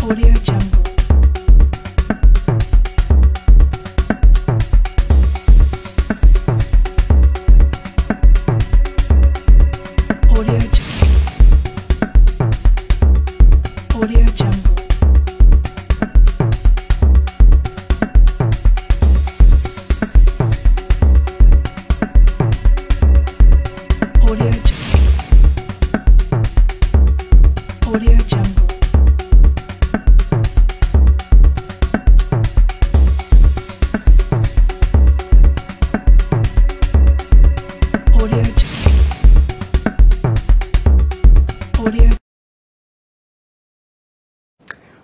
Audio Jungle. Audio Jungle. Audio Jungle. Audio Jungle. Audio Jungle. Audio Audio.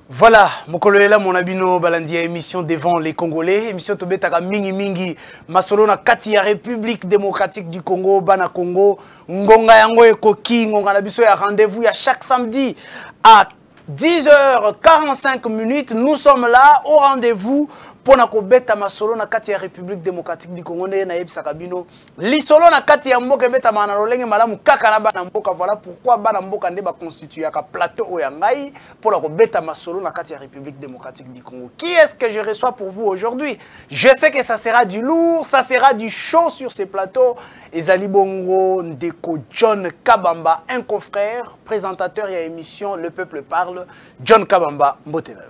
Voilà, Mokoloela Monabino Balandia, émission devant les Congolais, émission Tobetaka Mingi Mingi, Masolo na kati ya République démocratique du Congo, Bana Congo, Ngonga Yango Ekoki, Ngonga Nabiso ya rendez-vous ya chaque samedi à 10h45. Nous sommes là au rendez-vous pour na kobeta masolo na kati ya République démocratique du Congo na yebisa kabino lisolo na kati ya mboka beta mana lolenge malamu kaka na bana mboka. Voilà pourquoi bana mboka nde ba constituer ka plateau oya ngai pour na kobeta masolo na kati ya République démocratique du Congo. Qui est-ce que je reçois pour vous aujourd'hui? Je sais que ça sera du lourd, ça sera du chaud sur ces plateaux. Ezali Bongo Ndeko John Kabamba, un confrère, présentateur et émission Le Peuple Parle. John Kabamba, mbotela.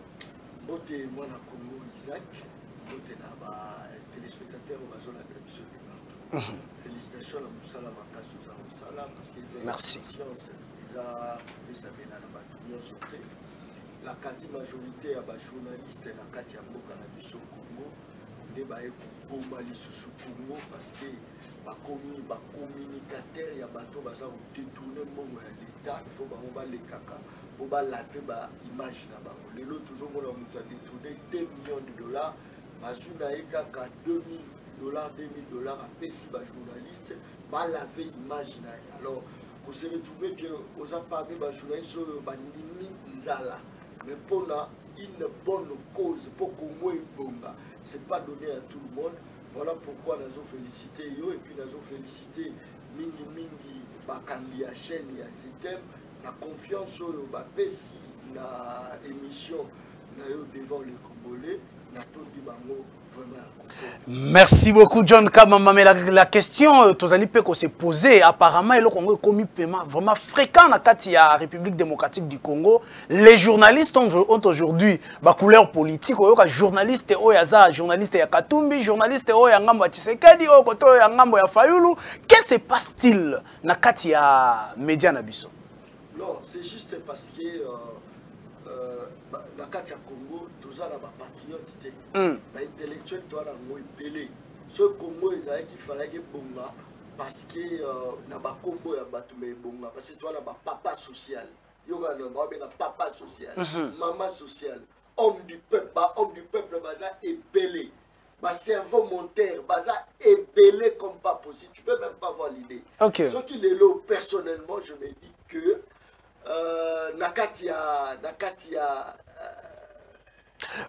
Mbote mwana Congo Isaac, mbote na ba téléspectateurs au bazon la émission de partout. Félicitations à Moussala Makasu za Moussala parce qu'il fait merci. Conscience déjà de sa bena na ba union sortie. La quasi majorité ya ba journalistes na kati ya mboka na biso Congo ne ba ekoboma lisusu Congo parce que ba communicateur ya bato baza ko détourner mbongo ya l'état, il faut ba le kaka pour laver ba image na bango. Les lots toujours on a détourné 2 millions de dollars, bazuna ekaka 2000 dollars, 2000 dollars à pesi ba journaliste ba laver image na. Alors vous se retrouvez que aux a parmi ba journaliste ba nimi nzala, mais pour une bonne cause pour Congo et Bonga, c'est pas donné à tout le monde. Voilà pourquoi nous avons félicité yo et puis nous avons félicité mingi mingi bakandi ya chaîne ya système la confiance sur le bapesi na émission na yo devant les Congolais na tondi bango vraiment. Merci beaucoup John Kabamba. Mais la question tozali peko se poser apparemment le Congo est commis paiement vraiment fréquent na kati ya République démocratique du Congo. Les journalistes ont aujourd'hui ba couleur politique oyoka journaliste oyaza journaliste ya Katumbi, journaliste oya ngambo ya Tshisekedi o koto ya ngambo ya Fayulu. Qu'est-ce qui se passe-t-il na kati ya média na biso? Non, c'est juste parce que la carte à Congo, tous les patriotes, les intellectuels, tous les belé. Ce Congo, il fallait que bonga parce que na ba Congo ya batu me bonga parce que toi na ba papa social. Yoga na ba papa social, maman social, homme du peuple baza est belé. Ba cerveau monteur, baza est belé comme pas possible. Tu peux même pas voir l'idée. OK. Ce qui est là personnellement, je me dis que Nakatia.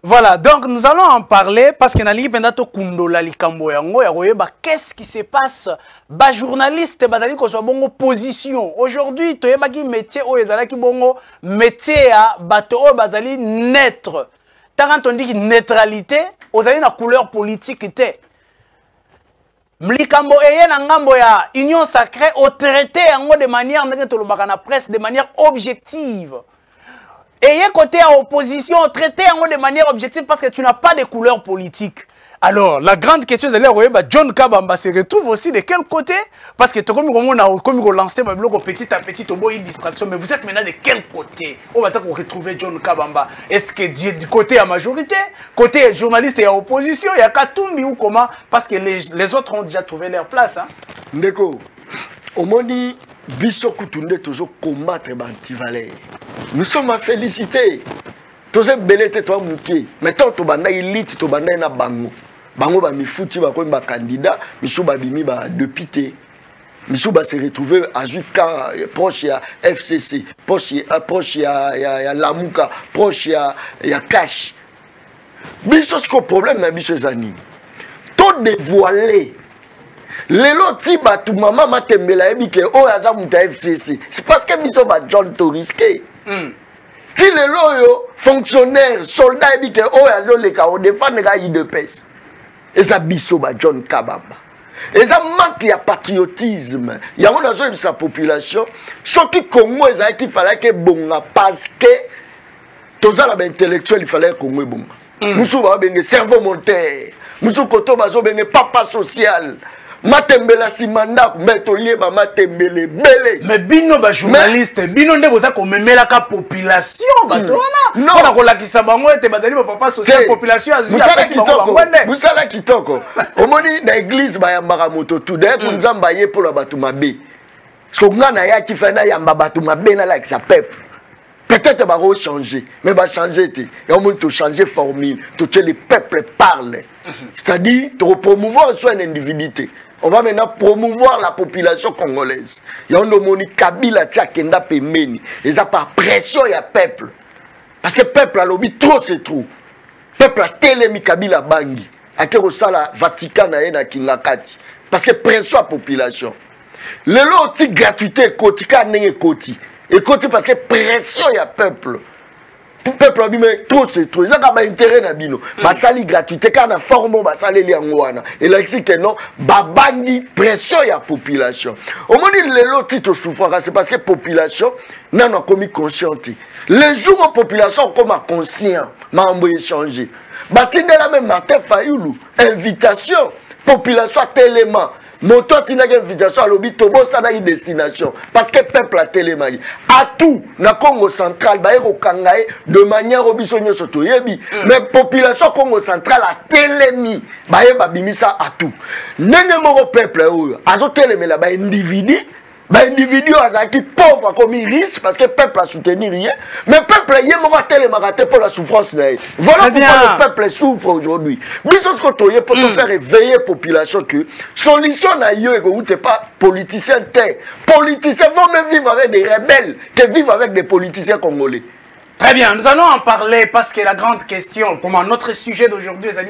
Voilà, donc nous allons en parler parce que Nali Pendato Kundola Likambo Yango Yagoyeba, qu'est-ce qui se passe? Ba journaliste bazali ko so bongo position. Aujourd'hui, toyeba ki métier o ezala ki bongo métier ya bato o bazali neutre. Tant on dit neutralité, ozali na couleur politique te. Mlikambo eye na ngambo ya union sacrée au traité yango de manière ndenge tolobaka na presse de manière objective. Ayez côté à opposition, traité de manière objective parce que tu n'as pas de couleur politique. Alors, la grande question, c'est là, John Kabamba se retrouve aussi de quel côté? Parce que comme on a lancé ma blog petit à petit, au une distraction, mais vous êtes maintenant de quel côté? On va retrouver John Kabamba. Est-ce que du côté à majorité, côté journaliste et à opposition, il y a Katumbi ou comment? Parce que les autres ont déjà trouvé leur place. Hein? Ndeko, au monde, Biso Koutounde toujours combattre l'antivalère. Nous sommes à féliciter. Tous les belletés, toi, mouké. Maintenant, tu banda élite, tu banda na bango. Bango ba mi fouti ba ba candidat, Michou ba bimi ba député. Michou ba se retrouver à Zuka proche à FCC, proche à Lamuka, proche à Cash. Biso ce problème na biso zani. Tout dévoilé. Lelo ti batu maman matembela ebike o aza muta FCC. C'est parce que biso ba John to risqué. Si les loyaux, fonctionnaires, soldats, ils disent que les cas, on défend les gars, ils de pèse. Et ça, Bissoba, John Kabamba. Et ça manque de patriotisme. Il y a une sa population. Ce qui Congo, il fallait que bon, parce que tous les intellectuels, il fallait que Congo bon. Nous sommes un cerveau montaire. Nous sommes un papa social. Matembela simanda metolier ba matembele belé. Mais bino ba journaliste, bino nde boza ko memela ka population bato wana. Non, on a kolakisa bango ete badali ba papa social population azu ya pesi bango bangwende. Busala kitoko. Omoni na église ba yambaka moto tout de kunzamba ye pour la bato mabe. Parce que ngana ya ki fana yamba bato mabe na la sa peuple. Peut-être va changer, mais va changer. Il y a moins de changer formule, tout que les peuples parlent. C'est-à-dire, de promouvoir une individualité. On va maintenant promouvoir la population congolaise. Il y a un homme Kabila Tchakenda Pemeni. Et ça par pression, il y a peuple. Parce que le peuple a lobby trop, c'est trop. Le peuple a télémi Kabila Bangi. A que la Vatican na Kingakati. Parce que pression à la population. Le lot gratuité, kotika n'est koti. Et côté parce que pression il y a peuple. Le peuple a dit mais trop c'est trop. Ça n'a intérêt na bino. Basali gratuité quand on forme basali liangwana. Et là ici que non babangi pression il y a population. Au moment où les lots titres souffrent c'est parce que population n'a pas commis consciente. Les jours où population comme conscient m'a envoyé changer. Batinde la même Martin Fayoulou invitation population tellement. Moto tina invitation à l'obit tobo sana une destination parce que peuple a télémagi à tout na Congo central ba eko kangae de manière obisonyo soto yebi mais population Congo central a télémi ba yeba bimisa à tout nene moko peuple oyo azo télémela ba individu qui pauvre comme riche parce que le peuple a soutenu rien mais le peuple y est tellement pour la souffrance voilà pourquoi le peuple souffre aujourd'hui mais ce que tu pour te faire réveiller la population que solution n'a pas politicien politiciens vont même vivre avec des rebelles que vivre avec des politiciens congolais. Très bien, nous allons en parler parce que la grande question, comme notre sujet d'aujourd'hui, à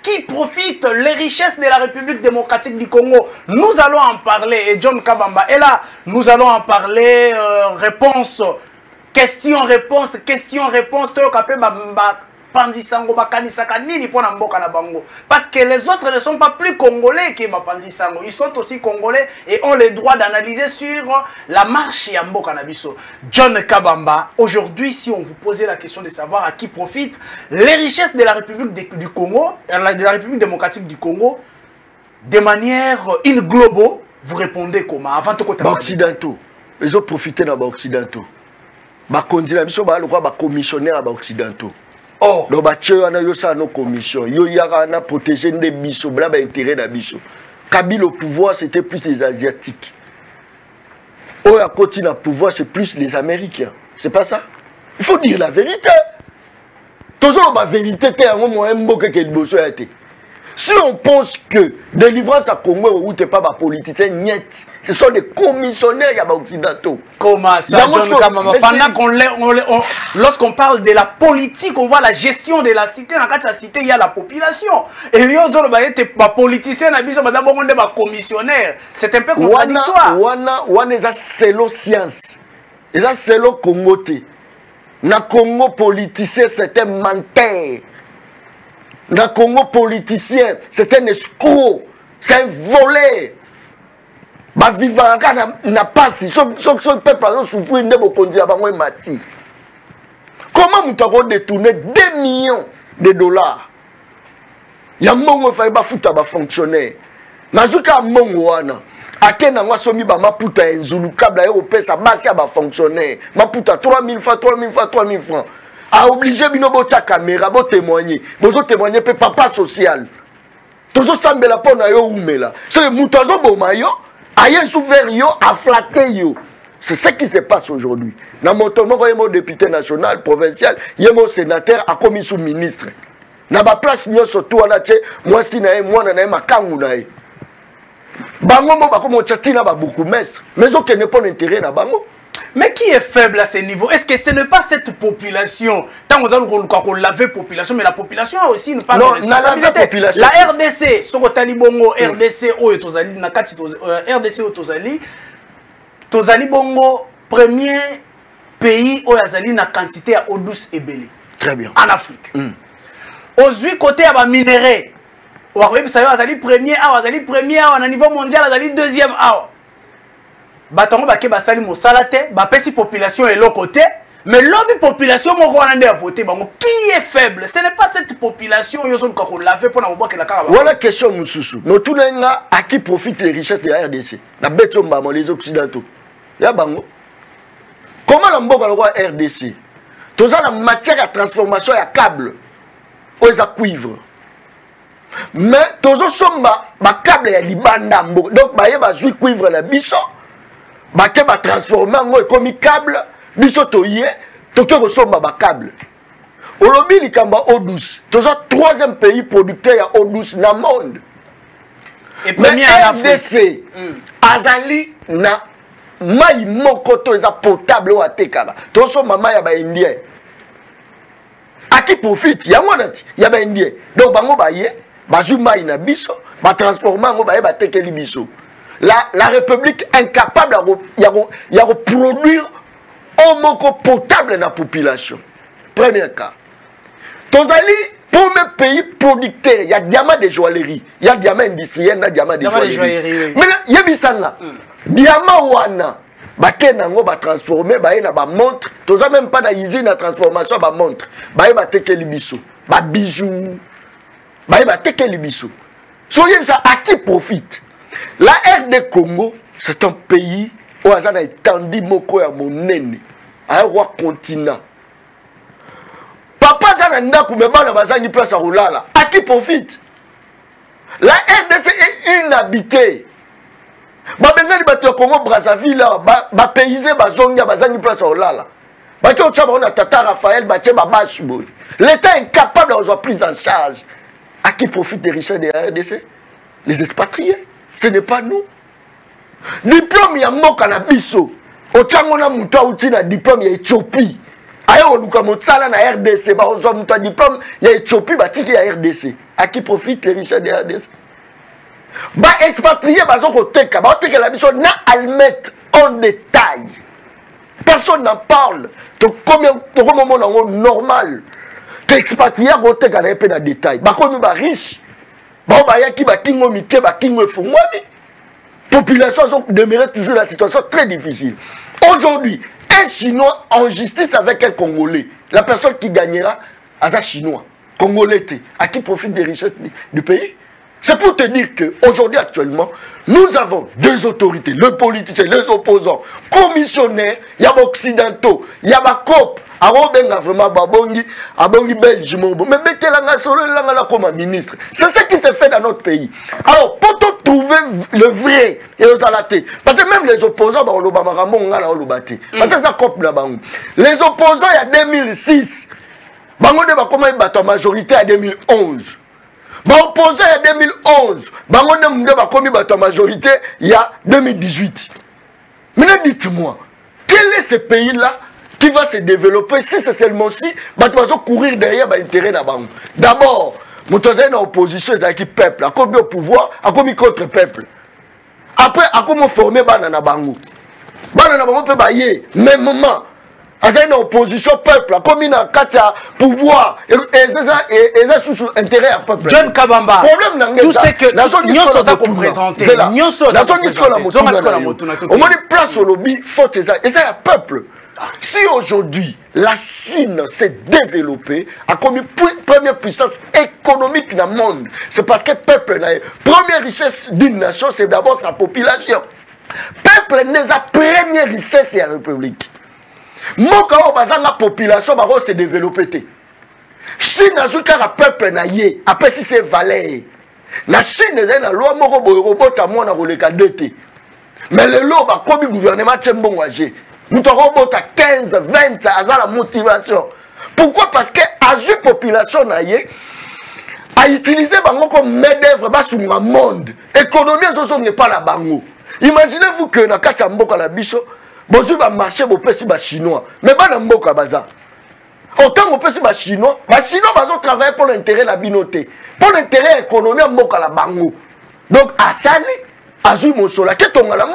qui profitent les richesses de la République démocratique du Congo? Nous allons en parler, et John Kabamba est là, nous allons en parler, réponse, question-réponse, question-réponse, parce que les autres ne sont pas plus congolais que Mapanzisango. Ils sont aussi congolais et ont le droit d'analyser sur la marche Yambo Kanabiso. John Kabamba, aujourd'hui, si on vous posait la question de savoir à qui profitent les richesses de la République du Congo, de la République démocratique du Congo, de manière in globo, vous répondez comment? Avant de côté occidentaux. Ils ont profité dans les occidentaux. Les commissionnaires occidentaux. Oh. Donc, nos commissions. Yo a protégé des biso, blabla intérêt des biso. Kabila au pouvoir, c'était plus les Asiatiques. Oya continue au pouvoir, c'est plus les Américains. C'est pas ça? Il faut dire la vérité. Toujours la vérité, c'est un moment que le a été. Si on pense que délivrance à Congo ou t'es pas politicien, niet, ce sont des commissionnaires occidentaux. Comment ça, John Kabamba? Pendant lorsqu'on parle de la politique, on voit la gestion de la cité. Dans la cité, il y a la population. Et il y a des politiciens, des commissionnaires. C'est un peu contradictoire. C'est la science. C'est le Congo. Na Congo politicien, c'est un menteur. Dans le Congo politicien, c'est un escroc, c'est un volé. Bah vivant n'a pas si son peuple a souffert de bokonzi avant mati. Comment nous avons détourné 2 millions de dollars? Il y a mon fait ba futa ba fonctionnaire. Nazuka mongo wana. Akena ngwa somi ba maputa enzulu kabla européen ça basi ba fonctionnaire. Maputa 3000 francs, 3000 francs, 3000 francs. A obligé bino bota caméra bo témoigner pe papa social tozo sambela pona yo umela c'est mutazo bomayo aye souffert yo a flatter yo. C'est ce qui se passe aujourd'hui. Na moto moko yemo député national provincial yemo sénateur a commis sous ministre na ba place nyoso to wana che mwasi na ye mwana na ye makangu na ye bango mo bako mo chatina ba beaucoup mestre mais aucun n'est pas intérêt na bango. Mais qui est faible à ce niveau? Est-ce que ce n'est pas cette population? Tant qu'on l'avait population, mais la population a aussi une part de responsabilité. La RDC, Sokotali Bongo, RDC Oyotozali, Nakati RDC Oyotozali, Tozali Bongo, premier pays où il y a une quantité d'eau douce et belée. Très bien. En Afrique. Aujourd'hui, côté à minéraux, on va dire premier, on a niveau mondial, on a deuxième. Batango ba ke basali mosala te, ba pesi population et l'autre côté, mais l'autre population mo ko ande à voter bango qui est faible. Ce n'est pas cette population yo son ko laver pour na mo que la kara. Voilà question mususu. No tunenga à qui profite les richesses de la RDC. Na betomba mo les occidentaux. Ya bango. Comment la mboka le roi RDC? Toza la matière à transformation ya câble. Aux cuivre. Mais tozo somba ba câble ya libanda mboka. Donc ba yeba zui cuivre la biso. Ba ke ba transformer ngo comme câble biso toye to ke somba ba câble. Olobi likamba eau douce. Toza troisième pays producteur ya eau douce na monde. Et premier en RDC azali na mai moko to eza potable o atekaba. To somba mai ya ba indien. À qui profite? Il y a un il y a un indien. Donc, bango baye, bazu mai na biso, ba transformer ngo baye ba tekeli biso. La République incapable de produire eau moko potable dans la population. Premier cas. Tozali, premier pays producteur, il y a diamant de joaillerie, il y a diamant industriel, il y a diamant de joaillerie. Mais il y a bisanga. Diamant wana. Baké nango ba transformer ba na ba montre toza même pas na usine na transformation ba montre ba ba tekeli biso ba bijoux ba tekeli biso soyez ça à qui profite la RD Congo c'est un pays où azana étendu moko ya monene a roi continent papa zana ndako me bana bazangi place à rolala à qui profite la RDC est inhabitée. Babengani bato Congo Brazzaville ba paysé bazongia bazangi place olala. Ba ke otchaba on a Tata Raphaël ba tche ba bashi boy. L'État est incapable d'avoir prise en charge. À qui profite des richesses des RDC? Les expatriés. Ce n'est pas nous. Diplôme ya mboka na biso. Otchango na muto uti na diplôme ya Éthiopie. Ayo luka motsala na RDC ba ozo muto diplôme ya Éthiopie ba tiki ya RDC. À qui profite les richesses des RDC? Ba expatrié bazo koteka ba oteka la biso na almet en détail. Personne n'en parle. To combien to moment normal. Que expatrié koteka na peu na détail. Ba komi ba riche. Ba ba yaki ba kingo mike ba kingo fungwami. Population sont demeurée toujours la situation très difficile. Aujourd'hui, un Chinois en justice avec un Congolais. La personne qui gagnera à un Chinois. Congolais, à qui profite des richesses du pays? C'est pour te dire qu'aujourd'hui, actuellement, nous avons deux autorités, le politicien, les opposants, commissionnaires, il y a occidentaux, il y a COP, vraiment Babongi Belge, mais mettez la solo comme ministre. C'est ce qui s'est fait dans notre pays. Alors, pour trouver le vrai, et aux alatés, parce que même les opposants, parce que ça COP là-bas. Les opposants, il y a 2006, la majorité à 2011. Opposé en 2011, la majorité il y a 2018. Maintenant dites-moi, quel est ce pays-là qui va se développer si c'est seulement si va courir derrière l'intérêt d'abord. D'abord, mon dans opposition, c'est qui peuple, à combien au pouvoir, à combien contre peuple. Après, à comment former Banana Bango. Banana Bango peut bailler, même moment. Dans l'opposition peuple, comme il y a un pouvoir, et ça sous intérêt à peuple. John Kabamba, tout ce que nous sommes représentés, nous sommes représentés. On dit place au lobby, faut et ça est un peuple. Si aujourd'hui la Chine s'est développée a comme première puissance économique dans le monde, c'est parce que le peuple, la première richesse d'une nation, c'est d'abord sa population. Le peuple n'est la première richesse de la République. Moka o bazanga population ba se développer té. Chine azuka la peuple na ye, après si c'est valeur. La Chine est na loi moko boy robota mona koleka dete. Mais le lo ba kobi gouvernement tchembongo agé. Nous robota 15, 20 à la motivation. Pourquoi? Parce que azu population na ye a utilisé bango comme main-d'œuvre ba sur le monde. Économie zo n'est pas la bango. Imaginez-vous que na kati mboka la biso Bozu va marcher au pays chinois. Mais pas dans le monde bazar. Autant au pays chinois, les Chinois vont travailler pour l'intérêt de la binoté, pour l'intérêt économique de la bango. Donc à Sali, à Zui Monsola, qu'est-ce que tu as la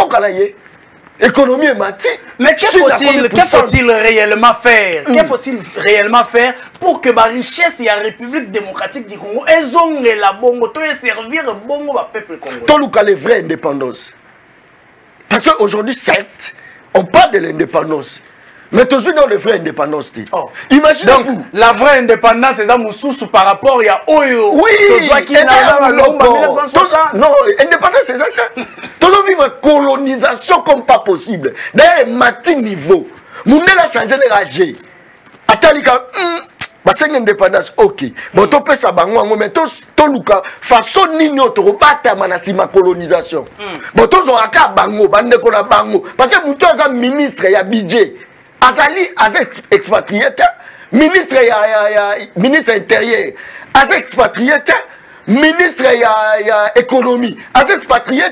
économie est mati. Mais que faut-il réellement faire? Que faut-il réellement faire pour que la richesse de la République démocratique du Congo ait la bongo, to servir bongo au peuple congolais? Tout le vraie indépendance. Parce qu'aujourd'hui, certes, on parle de l'indépendance. Mais toujours dans la vraie indépendance. Oh. Imaginez-vous. Donc, la vraie indépendance, c'est ça, Moussous par rapport à Oyo. Oui, non, indépendance, c'est ça. Toujours vivre la colonisation comme pas possible. D'ailleurs, mati niveau. Mounela changé de ragé. Atalika, c'est une indépendance, ok. Bon, tu peux ça, mais tu luka façon nini otobata manasima colonisation. Bon, tu as un bango, bande ko na bango. Parce que tu as un ministre, il y a budget. Azali, expatrié, ministre ministre intérieur, expatrié, ministre économie, expatrié,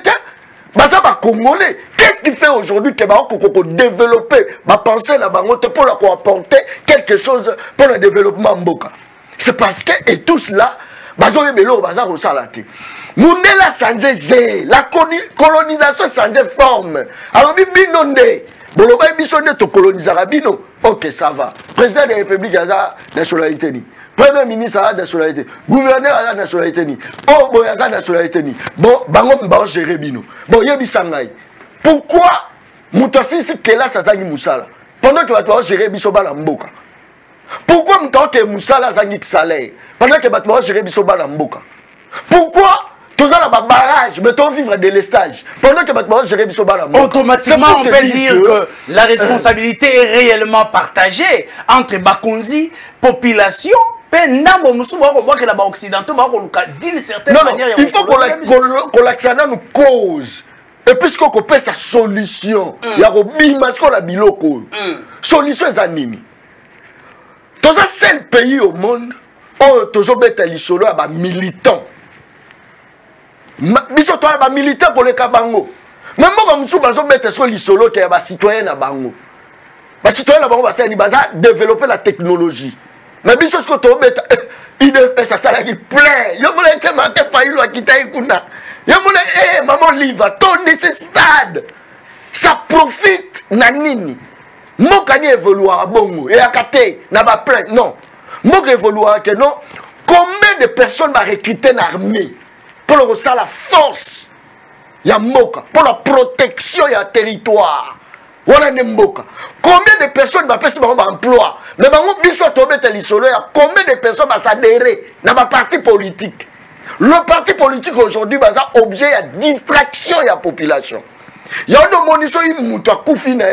baza ba congolais. Qu'est-ce qui fait aujourd'hui que ba ko développer ba penser na bango te pour apporter quelque chose pour le développement mboka? C'est parce que et tout cela bazo belo baza ko salate. Mundela changé, la colonisation changé forme. Alors binonde Boloba bisonne to coloniser Rabino. Ok, ça va. Président de la République a la nationalité ni. Premier ministre a la nationalité. Gouverneur a la nationalité ni. Oh, boy a la nationalité ni. Bon, bango ba gérer bino. Bon, yebi sangai. Pourquoi mutasi si kela sazangi musala? Pendant que va gérer biso bala mboka. Pourquoi mutaki musala zangi salaire? Pendant que va gérer biso bala mboka. Pourquoi tous les barrages, mais on vivre de l'estage. Pendant que maintenant gérer automatiquement, on peut dire que la responsabilité est réellement partagée entre Bakonzi, population, d'une certaine manière. Il faut qu'on l'accorde nos causes. Et puisqu'on peut sa solution, il y a un biloko. Solution est anime. Dans un seul pays au monde, où tous les militants. Biso to ba militaire pour les kabango. Même moi musu bazo bete so lisolo ke ba citoyen na bango. Ba citoyen na bango ba sani baza développer la technologie. Mais biso ce que to bete il fait ça ça qui plein. Yo voulais que ma te faillo akita ikuna. Yo voulais maman livre ton ce stade. Ça profite na nini. Moka ni évoluer bongo et akate na ba plein. Non. Moka évoluer que non. Combien de personnes va recruter dans l'armée? Pour la force, il y a Moka, pour la protection, il y a territoire. Combien de personnes vont faire un emploi? Mais combien de personnes vont s'adhérer dans ma parti politique? Le parti politique aujourd'hui est objet de distraction de la population. Il y a une monition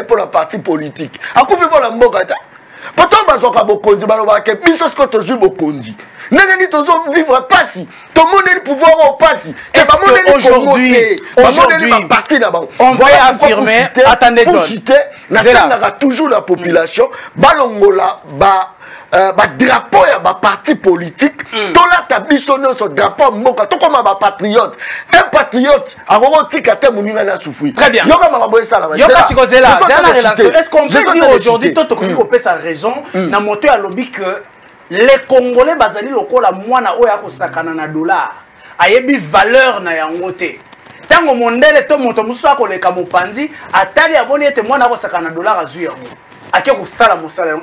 pour la parti politique. Pour la Moka. Pourtant, bazoka bokonzi baloba ke biso sko tozu bokonzi. Nani tozo vivre pasi. Tout le monde a le pouvoir au pasi. Aujourd'hui, on va affirmer, attendez, pour citer, toujours la population, balongola, drapeau ya ba parti politique, to la tabisonne ce drapeau moka, to comme ba patriote. Un patriote, avant tika te muninga na souffrir. Très bien. Yoka maraboye ça là. Yoka sikozela, c'est la relation. Est-ce qu'on peut dire aujourd'hui toto ko sa raison na moto ya lobby que les Congolais bazali lokola mwana oya ko sakana na dollar. Ayebi valeur na yango te. Tango mondele to moto musu akoleka mopanzi, atali aboni ete mwana ko sakana na dollar azu yango.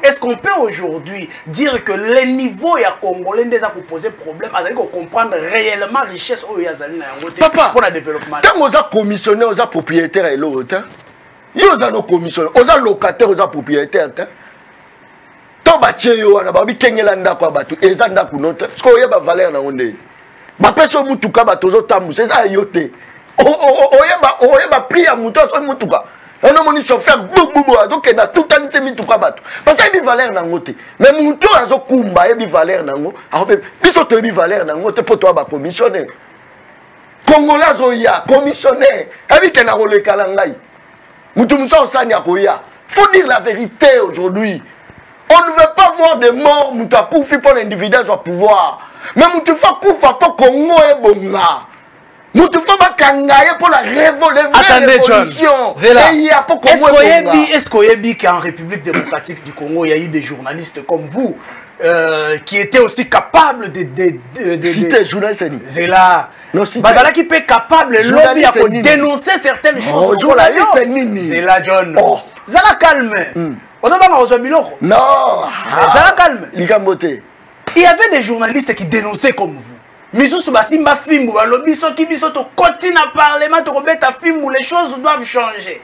Est-ce qu'on peut aujourd'hui dire que les niveaux ya congolais déjà pour poser problème, à comprendre réellement la richesse au Yazali pour le développement? Quand on a commissionné, on a propriétaire et l'autre, il y a nos commissionnaires, on a locataire, on a propriétaire. Tant que on a babi kengelanda kwa batu, ezanda kunote, ce qu'on y a ba valeur na onde. Ba peso mutuka ba tozo tamu, c'est ça yote. O y a ba prix à mutuka, so mutuka. On a mon chauffeur, donc il a tout un temps mis tout bateau. Parce qu'il y a des valeurs dans le côté. Mais mon tour a zokumba, il y a des valeurs dans le côté. Puis il y a des valeurs dans le côté pour toi, commissionnaire. Congolais, il y a commissionnaire. Il y a des kalangai. Il faut dire la vérité aujourd'hui. On ne veut pas voir des morts, pour l'individu au pouvoir. Mais tu fais coup pour Congo et Bonga. Moustapha Bakangaye pour la révolution. Attendez, John. Zéla. Est-ce qu'on a dit qu'en République démocratique du Congo, il y a eu des journalistes comme vous qui étaient aussi capables de citer journaliste. Zéla. Bazala qui peut capable lobby à dénoncer certaines choses. Zéla, John. Zéla calme. On a pas besoin de biloko. Non. Zéla calme. Il y avait des journalistes qui dénonçaient comme vous. Misusu basimba film ba lobby soki biso to continue à parlement to robeta film où les choses doivent changer.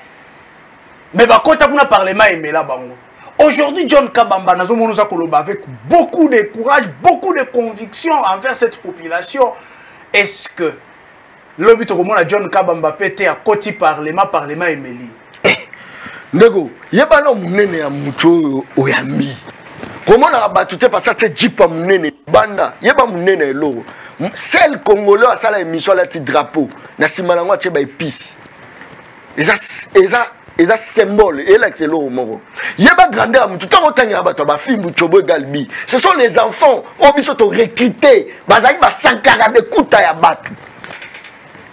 Mais ba kota kuna parlement emela bango. Aujourd'hui John Kabamba nazo monuza koloba avec beaucoup de courage, beaucoup de conviction envers cette population. Est-ce que lobby to komona John Kabamba pété à koti parlement emeli? Nego, yeba no munene ya muto oyambi. Comment on a battu parce que c'est Jeep à munene banda, yeba munene lo. Celle congolais a la émission la petit drapeau na simalangwa tsheba épice eza symbole et là c'est l'eau moro yeba grandeur tout temps otanya bato ba fimbu chobo galbi ce sont les enfants obiso to recruter bazali ba sankara de kuta ya batu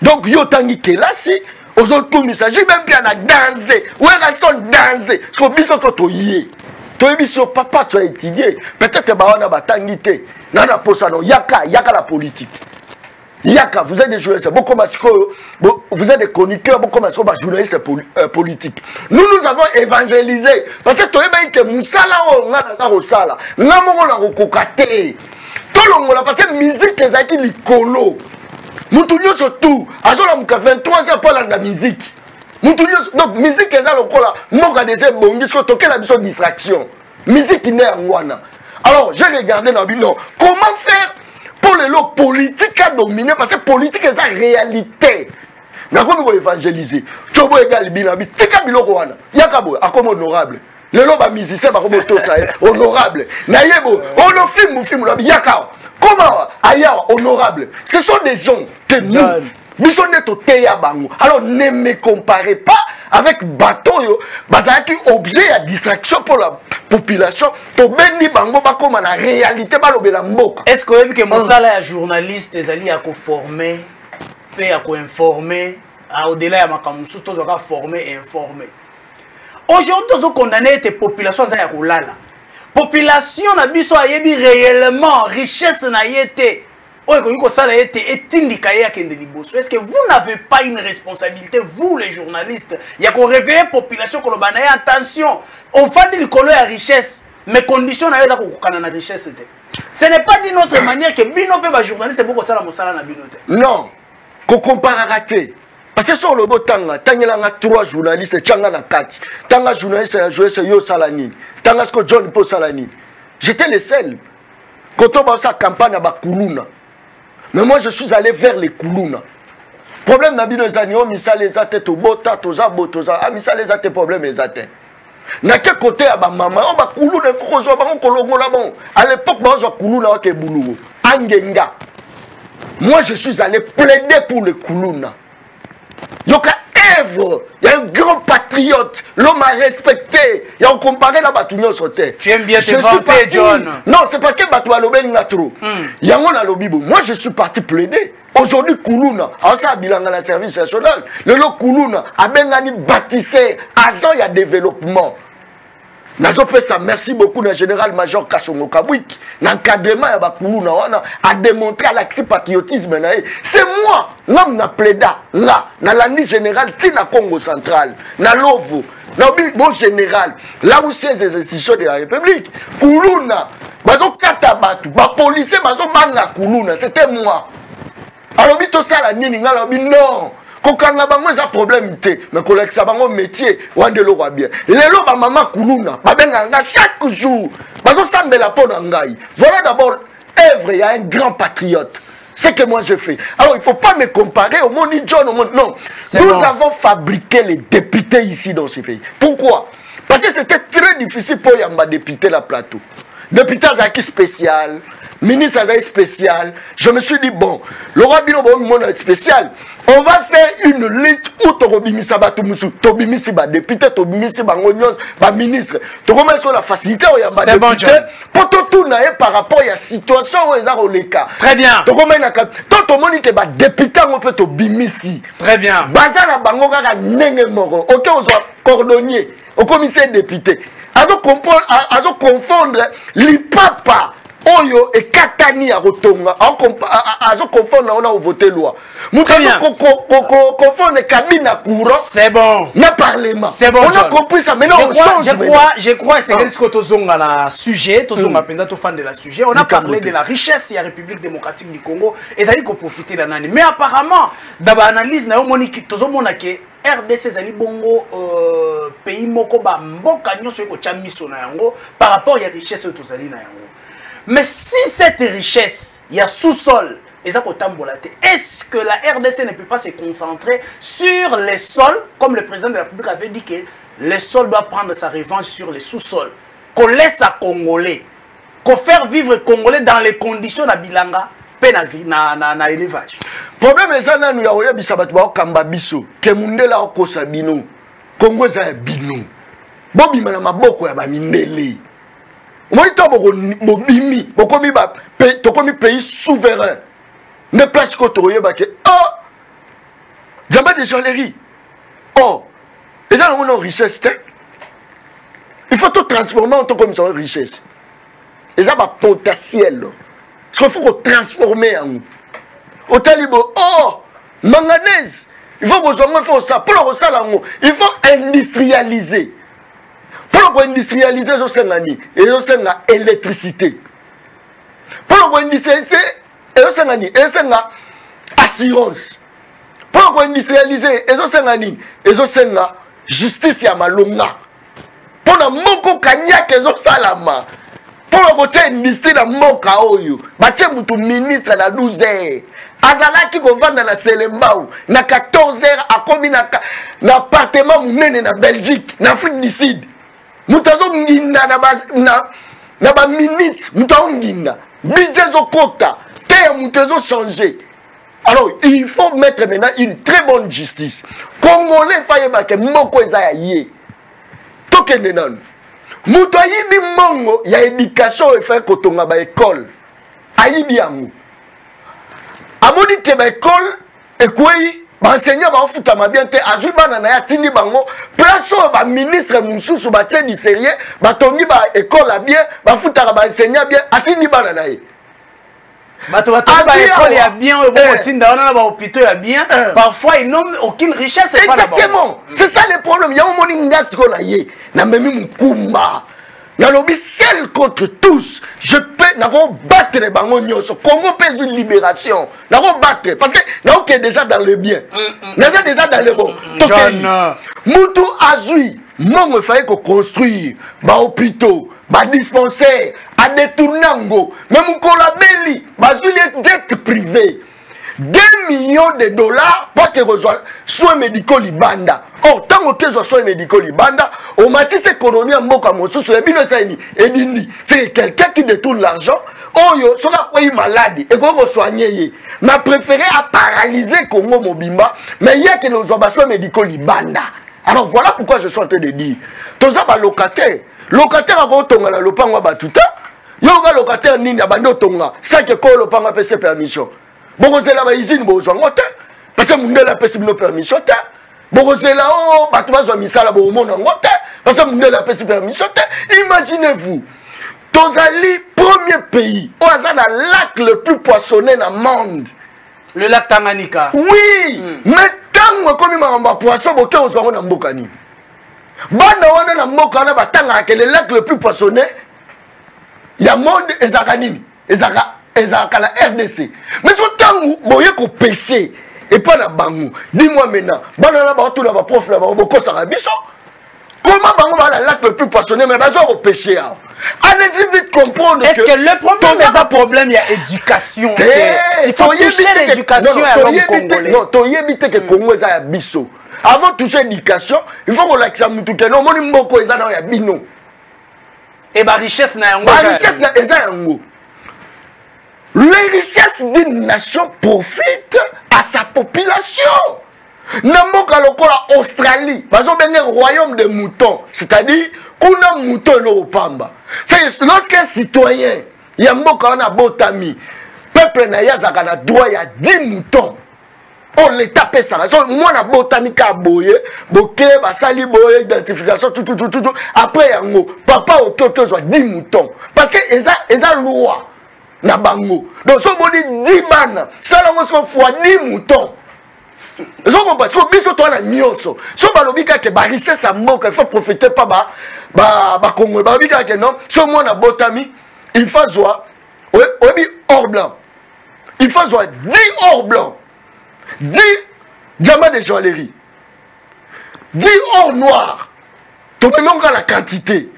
donc yo tangi kelasi ozotumisa j'ai même bien à danser ou elles sont danser so biso to yé to papa tu as étudié peut-être ba wana batangi te nana posano yaka la politique yaka vous êtes des journalistes beaucoup vous êtes des chroniqueurs beaucoup de journalistes politiques nous avons évangélisé parce que toi que musala o ngana za rosala ngamo na kokate tolongola parce que musique ezaki likolo mutu nyoso tout azola muka 23 ans pour la musique mutu nyoso donc musique eza lokola moka de ces bongi ce que tokela biso distraction musique ne ngwana. Alors, j'ai regardé dans le bilan. Comment faire pour les lots politiques à dominer? Parce que politique est la réalité. Nous avons évangélisé. Chobo égal binabi. Tika biloko wana. Yakabo, à comme honorable. Les lots musiciens, à comme honorable. Naïebo, on a film, yakao. Comment ailleurs honorable? Ce sont des gens que nous. Alors ne me comparez pas avec bateau bazaki objet à distraction pour la population to beni bango ba comme na réalité ba lobela mboka. Est-ce que vous avez que mosala ya journaliste ezali ya ko former pe ya ko informer au-delà ya makamusu to zoka former et informer. Aujourd'hui nous condamner tes populations za ya kolala. Population na biso ayebi réellement richesse na yete. Est-ce que vous n'avez pas une responsabilité, vous les journalistes, il y a qu'on réveille la population, attention, on fait du color à richesse, mais conditions à la richesse. Ce n'est pas d'une autre manière que Binope va journaliste et beaucoup ça la Binote. Non, qu'on compare à rater. Parce que sur le beau tanga, tanga 3 journalistes, tanga na 4. Tanga journaliste a joué sur Yo Salanine. Tanga ce John Po Salanine. J'étais le seul. Quand on va sa campagne à Bakuluna. Mais moi je suis allé vers les Koulouna. Problème n'a bino zanio misa les atte to bota to za botoza a misa les atte problème les atte. Na quel côté à ba maman on ba Koulouna faut zo ba kolongo là bon. À l'époque ba zo Koulouna ke boulou. Angenga. Moi je suis allé plaider pour les Koulouna. Yoka Èvre, il y a un grand patriote, l'homme a respecté, il y a comparé la Batouno sauté. Tu aimes bien te vanter, John? Non, c'est parce que Batou a lobé n'a trop. Il y a un lobibo. Moi, je suis parti plaider. Aujourd'hui, Koulouna, en ça, bilan à la service national, le lot Koulouna, a bengani bâtissé, agent, il y a développement. Ça, merci beaucoup le général-major Kassongo Kabouik. L'encadrement a démontré à l'accès patriotisme. C'est moi, l'homme n'a plaidé là, dans l'année générale, Tina Congo central, dans l'OVO, dans le bon général, là où c'est les institutions de la République. Koulouna, bazo katabatu, ba policier, bazo banga Koulouna, c'était moi. Alors, tout ça, la nini, non. Quand on a un problème, mais quand on a un métier, on a bien. Les gens qui maman Koulouna, chaque jour, voilà d'abord, Èvre, il y a un grand patriote. C'est ce que moi je fais. Alors il ne faut pas me comparer au monde John, au monde. Non. Nous avons fabriqué les députés ici dans ce pays. Pourquoi? Parce que c'était très difficile pour Yamba député la plateau. Député Zaki spécial. ministre spécial, je me suis dit, bon, le roi Bino monde spécial, on va faire une lutte où Torobimisa Batumoussou, Tobimisi ba député, Tobimisi ba ngonyos, ba ministre. Toromé sur la facilité où il y a ba député, pour tout naé par rapport à la situation où ils ont les cas. Très bien. Toromé na ka, tout le monde qui ba député, on peut Tobimisi. Très bien. Bazana bangoga ka nenge moro, ok, on soit cordonnier, au commissaire député. Azo confondre l'ipapa. Oyo et Katani à Rotonga, azo confondre on a voté loi. Très bien. Confondre cabine à courant. C'est bon. Na parlement. C'est bon. On a compris ça. Maintenant je crois c'est ce que tozonga la sujet, tozonga penda to fan de la sujet. On a parlé de la richesse de la République démocratique du Congo et ça dit qu'on profiter de nani. Mais apparemment, dans l'analyse na omoni ki tozomona ke RDC zali bongo pays moko ba mboka nyoso ko chamiso na yango par rapport à la richesse to zali na yango. Mais si cette richesse, il y a sous-sol, est-ce que la RDC ne peut pas se concentrer sur les sols, comme le président de la République avait dit que les sols doivent prendre sa revanche sur les sous-sols, qu'on laisse à Congolais, qu'on faire vivre Congolais dans les conditions de Bilanga, na élevage. Problème est ça, nous avons eu Kamba Biso, Kemundela Okosa Bino, Congo za Bino, Bobi Manama Boko ya Mindele. Moi, je pays souverain. Ne place que tu jamais des jaleries. Oh, et dans une richesse, il faut tout transformer en tant que richesse. Et ça va potentiel. Parce qu'il faut qu'on transforme en au talibo. Oh, manganèse. Il faut que ça. Pour ça, il faut industrialiser. Pour industrialiser, il faut l'électricité. Pour industrialiser, il faut l'assurance. Pour industrialiser, il faut la justice ya malonga. Pour la moko kanyak, il faut salama. Pour la industrie na moka oyo, batie mutu ministre na 12 heures. Azalaki ko vanda na Selembao na 14 heures akomi na appartement munene na Belgique, na Afrique du Sud. Mutazo nginda na ba minute, mutazo nginda. Budget zo kota, te mutazo changer. Alors, il faut mettre maintenant une très bonne justice. Congolais faye ba ke moko eza ya ye. Tokende nanu. Muto ayibi mongo ya éducation et faire kotonga ba école. Ayibi yango. Amoni te ba école ekwei ba enseignant ba futa ma bien te azui bana na ya tindi bango place ba ministre mususu ba tie du sérieux ba tongi ba école a bien ba futa ba enseignant bien atindi bana na ye. Ba école ya bien bon tinda on a ba hôpital ya bien parfois ils n'ont aucune richesse. Exactement. C'est ça le problème. Ya moni ngati ko na ye na memi mukumba. Na lobby seul contre tous. Je peux battre les bango nyonso. Congo pèse une libération. N'a battre parce que n'a qui est déjà dans le bien. N'a déjà dans le bon. Moutou azui. Non me fallait qu'on construise ba hôpitaux, ba dispensaires, à détournango, même qu'on la belli, ba les jets privés. 2 millions de dollars pour que reçoive soins médicaux libanda. Or, tant que je soins médicaux libanda, au matin c'est colonie en boka mosu sur les binosaini et dindi. C'est quelqu'un qui détourne l'argent. Oh yo, sur la quoi maladie et qu'on soigner. M'a préféré à paralyser Congo Mobimba, mais il y a que nos soins médicaux libanda. Alors voilà pourquoi je suis en train de dire. Tous ça va locataire. Locataire à Botonga la lopangwa batuta. Yo ga locataire nini abando tonga. Ça que ko lopangwa pese permission. Bogozela ba izine bozwango te parce que mundela pesi bino permission te. Bogozela oh batu bazwa misala bo mona ngote parce que mundela pesi permission te. Imaginez-vous Tozali premier pays au hasard le lac le plus poissonné dans le monde. Le lac Tanganyika. Oui, mais tant que ma poisson boké aux oiseaux dans Mbokani. Banda wana na Mbokana batanga que le lac le plus poissonné. Il y a monde ezakanini, ezaka la RDC. Mais ce temps boye ko pêcher et pas na bangu. Dis-moi maintenant, banda na ba tout na ba prof na ba boko sarabiso. Comment bango va le lac le plus poissonné mais bazo au pêcher. Allez-y vite comprendre. Est-ce que le problème c'est un problème il y a éducation. Il faut toucher l'éducation à l'homme congolais. Non, tu y éviter que Congo eza ya biso. Avant de toucher l'éducation, il faut qu'on l'accès mutu que non moni mboko eza na ya bino. Et ba richesse na yango. Ba richesse eza yango. Les richesses d'une nation profitent à sa population. Namboka lokola Australie, bazo benga royaume de moutons, c'est-à-dire kuna mouton no pamba. C'est lorsqu'un citoyen yamboka na botami, peuple na yazaka na droit ya 10 moutons. On les tape ça. Moi na botami ka boye, boke basali boye identification tout. Après yango, papa ototo soit 10 moutons parce que eza loi na bango. Donc so bodi 10 bana, ça la mo so fois 10 moutons. Ils ont compris, parce que biso toi na nyonso. So balobi ka ke ba richesse à mboka, il faut profiter pas ba Congo. Balobi ka ke non, so moi na botami, il faut joie obi or blanc. Il faut joie 10 or blanc. 10 diamants de joaillerie. 10 or noir. Tu peux même la quantité.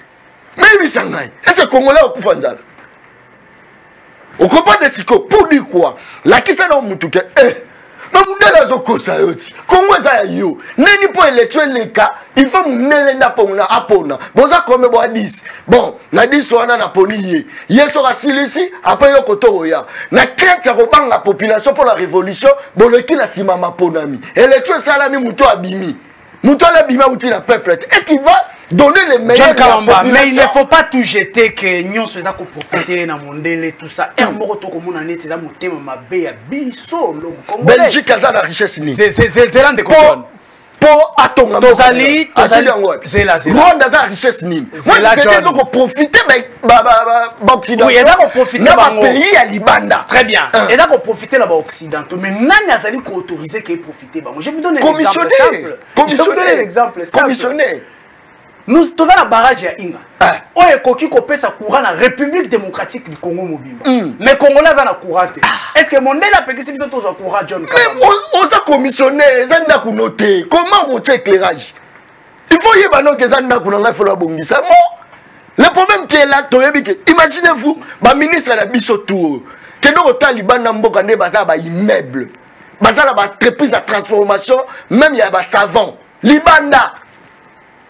Mais lui ça ngaï. Et ce Congolais au Koufanzal. On comprend des psychos. Pour dire quoi? La qui s'est dans mon tout cas. Mamundela zoko sayoti. Kongo za yo. Neni po élection les cas, il faut munelenda pona apona. Boza comme bo 10. Bon, na 10 wana na poniye. Yeso rasilisi après yo koto ya. Na crainte ya kobanga la population pour la révolution, boleki na simama ponami. Élection salami muto abimi. Muto la bima uti la peuple. Est-ce qu'il va donner les meilleurs John Kawamba, mais il ne faut pas tout jeter que nous sommes profiter na mondele tout ça. Un mot to komona neti za motema mabe ya biso lo Congolais. Belgique a la richesse ni. C'est l'un des coton. Pour atonga Tozali c'est la Rwanda za richesse ni. Moi je veux donc profiter occidentaux. Oui, et donc profiter dans pays à Libanda. Très bien. Et donc profiter là-bas occidentaux. Mais nani azali ko autoriser que profiter ba. Je vais vous donner un exemple simple. Je vais vous donner un exemple simple. Commissionnaire. Nous sommes dans la barrage ya Inga. On est coquille qui pèse courant la République démocratique du Congo Mobimba. Mais Congolais ont la courant. Est-ce que mon a pété si vous êtes au courant John Kawamba? Mais on s'est commissionné, ça n'a pas noté. Comment vous faites éclairage? Il faut y avoir que ça n'a pas noté. Le problème qui est là, imaginez-vous, le ministre de la Bissotour, que nous avons Taliban n'a pas de immeuble, bazar la entreprise de transformation, même il y a des savants, Libanda.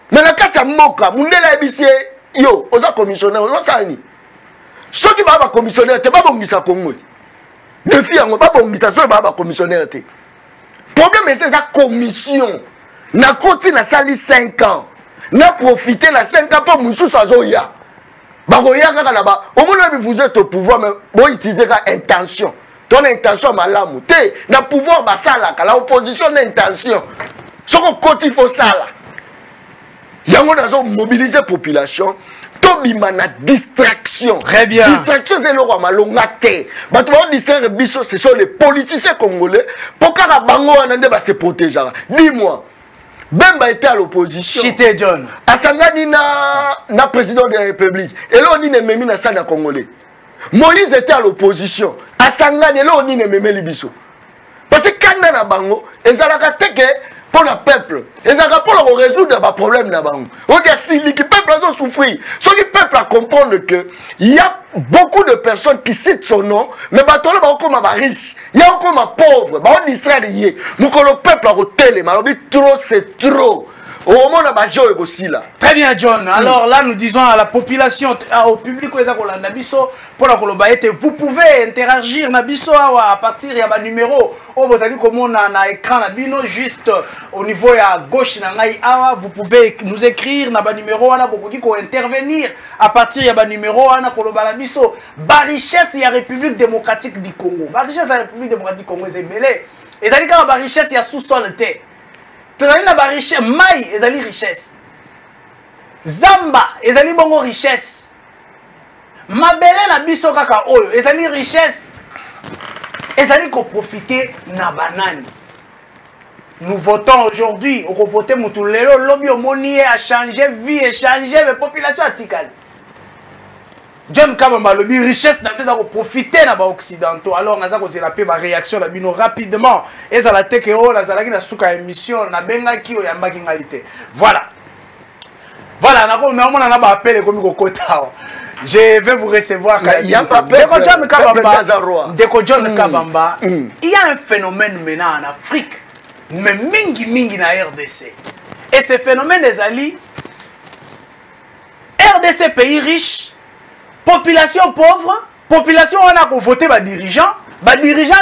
Mais la carte à Moka, Mundela Ebissé, yo, on a commissionnaire, on a ni. Ceux qui va commissionnaire, tu pas bon ça Congo. Deux filles, on pas bon ça, ceux qui va commissionnaire. Problème c'est la commission. Na côté na sali 5 ans. Na profité na 5 ans pour Moussou Sazoya. Bagoya kaka là-bas. Au moins vous êtes au pouvoir, mais bon utiliser la intention. Ton intention malamu. Té, na pouvoir basala, la opposition d'intention. Ce qu'on continue faut ça là. Yango nazo mobiliser population. Tobima na distraction. Très bien. Distraction c'est le roi malongate. Batouba distraire biso, ce sont les politiciens congolais. Pourquoi bango anande ba se protéger. Dis-moi. Bemba était à l'opposition. Chité John. Asangani na président de la République. Et là on dit memi na sana congolais. Moïse était à l'opposition. Asangani là on dit memi libiso. Parce que quand na bango, ezalaka teke pour le peuple. Et ça pour résoudre les problèmes là-bas. On dit si le peuple a souffert. Ce que le peuple a comprendre que il y a beaucoup de personnes qui citent son nom, mais bateau là comme un riche, il y a encore un pauvre, on distrait lié. Nous que le peuple a retelé, mais trop c'est trop. Au moment où aussi là. Très bien John. Alors là nous disons à la population, au public pour la Colobaïte, vous pouvez interagir nabiso à partir de un numéro. Vous allez comme on a un écran nabino juste au niveau à gauche vous pouvez nous écrire na numéro ana beaucoup qui intervenir à partir de un numéro ana Kolobalabiso. Ba richesse ya République démocratique du Congo. Ba richesse ya République démocratique du Congo c'est belé. Et d'aller quand ba richesse ya sous-sol té. Tozali na ba richesse, mai ezali richesse. Zamba ezali bongo richesse. Mabele na biso kaka oyo ezali richesse. Ezali ko profiter na banani. Nous votons aujourd'hui, on va voter Moutulelo, lobby omoni a changé vie et changé la population atikali. John Kawamba lobby richesse na fait profiter na ba occidentaux. Alors naza ko c'est la paix ba réaction na bino rapidement. Et ça la teke o na zalaki na suka émission na benga ki o yamba ki ngalité. Voilà. Voilà, na ba appel comme kokota. Je vais vous recevoir. Il y a pas Deko John Kawamba. Deko John Kawamba. Il y a un phénomène maintenant en Afrique, mais mingi na RDC. Et ce phénomène des alliés RDC pays riche, population pauvre, population on a voté ba dirigeant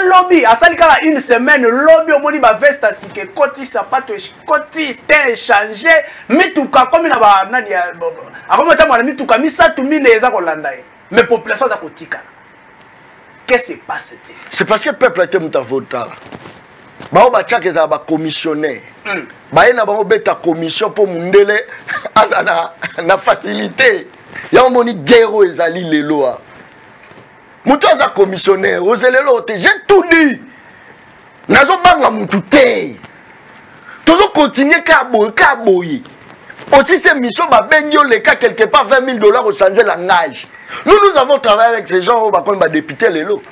lobby a sali kala une semaine lobby au moni ba veste asike koti sapato koti te changer mituka comme na ba nani a comme ta mwana mituka misatu mine eza kolanda mais population za kotika qu'est-ce qui se passe? C'est parce que le peuple a été voté. Bao bachak eza ba commissionnaire. Ba ena ba beta commission pour mundele azana na facilité. Ya moni guerre ezali lelo. Mutu aza commissionnaire, ozelelo te, j'ai tout dit. Nazo banga mutu te. Tozo continuer ka boyi. Aussi ces missions ba benyo le cas quelque part $20 000 au changer langage. Nous avons travaillé avec ces gens comme ba député lelo.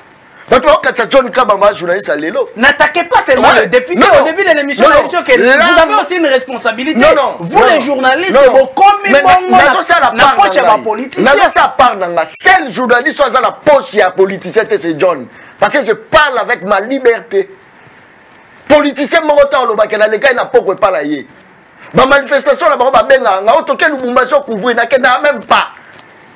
Maintenant, quand John Kabamba journaliste à l'élo. N'attaquez pas seulement le député au début de l'émission. Vous avez aussi une responsabilité. Vous les journalistes, vous commis la poche à ma politicien. Ça parle dans la seule journaliste soit dans la poche à politicien, c'est John. Parce que je parle avec ma liberté. Politicien Morotan, le bac, les gars, il n'a pas de parler. Ma manifestation, la barbe à Benga, on a aucun Lubumbashi couvrir, il n'a même pas.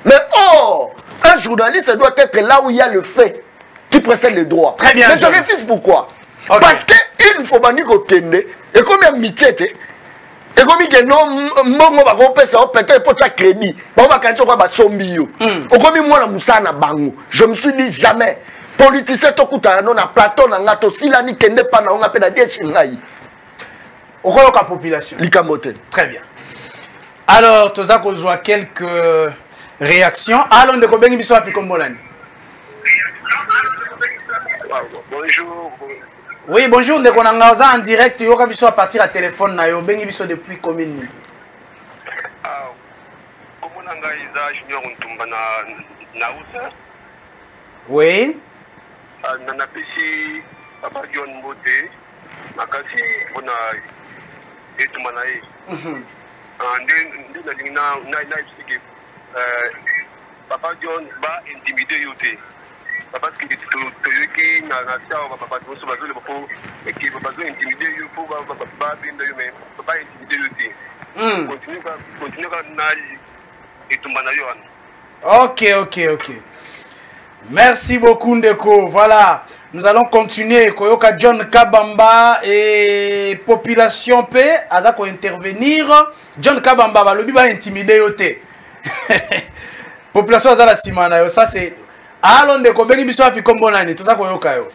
Mais oh, un journaliste doit être là où il y a le fait qui précède les droits. Très bien. Mais je refuse pourquoi? Okay. Parce qu'il faut banir au Kende, et comme il y a amitié, et comme il y a non, mon va romper ça, peut-être pour chaque crédit, on va quand on va sombio. Au comme moi la moussana bango, je me suis dit jamais. Politicien tokuta non na plateau na ngato sila ni Kende pas na on appelle la déchingai. Au quoi la population? Likamote. Très bien. Alors, tu as besoin quelques réactions. Allons de Kobengi biso api kombolani. Bonjour. Oui, bonjour. Nous sommes en direct. Nous sommes à partir à téléphone. Nous sommes depuis combien? Oui. Papa John va intimider Yoté. Parce que tu na papa John va intimider you pour pas intimider Yoté. Continue na et tout manayon. Ok. Merci beaucoup Ndeko. Voilà, nous allons continuer. Koyoka John Kabamba et population P azako intervenir. John Kabamba va lobi va intimider Yoté. Population azala simana yo, ça c'est allons Ndeko bengi biso api kombonani tout ça koyoka yo.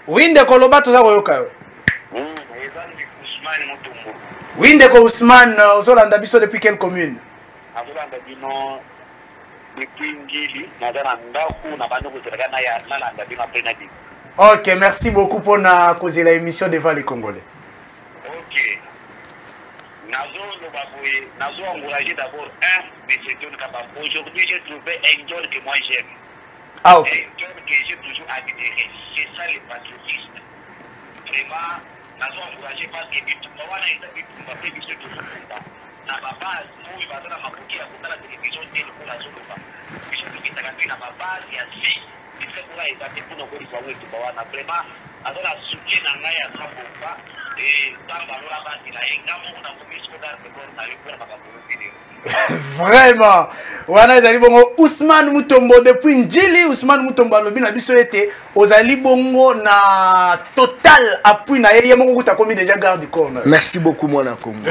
Oui Ndeko loba tout ça koyoka yo. Oui, Ndeko Ousmane, Ozolanda biso depuis quelle commune? Ozolanda bino depuis Ngili, nazana ndaku na bando kozela ya nalanda bino après na. Ok, merci beaucoup pour la cause de l'émission devant les Congolais. Ok. Nazo encouragé d'abord M. John Kabamba. Aujourd'hui, j'ai trouvé un John que moi j'aime. Ah ok. Un John que j'ai toujours admiré. C'est ça le patriotisme. Vraiment. Nazo encouragé parce que tout le monde a été fait du tout ça. Na base, nous il va dans la maquille à la télévision et pour la zone là. Je suis qui t'a gagné na base il y a 6. Il fait pour la étape pour nous voir tout ça. Vraiment, alors la soutien na ngaya ça bomba et dans la base il a également on a commis ce qu'on a fait pour vraiment wana ezali bongo Ousmane Mutombo depuis Njili. Ousmane Mutombo alobi na biso ete ozali bongo na total appui na yeye moko kuta komi déjà garde du corps. Merci beaucoup mon Congo.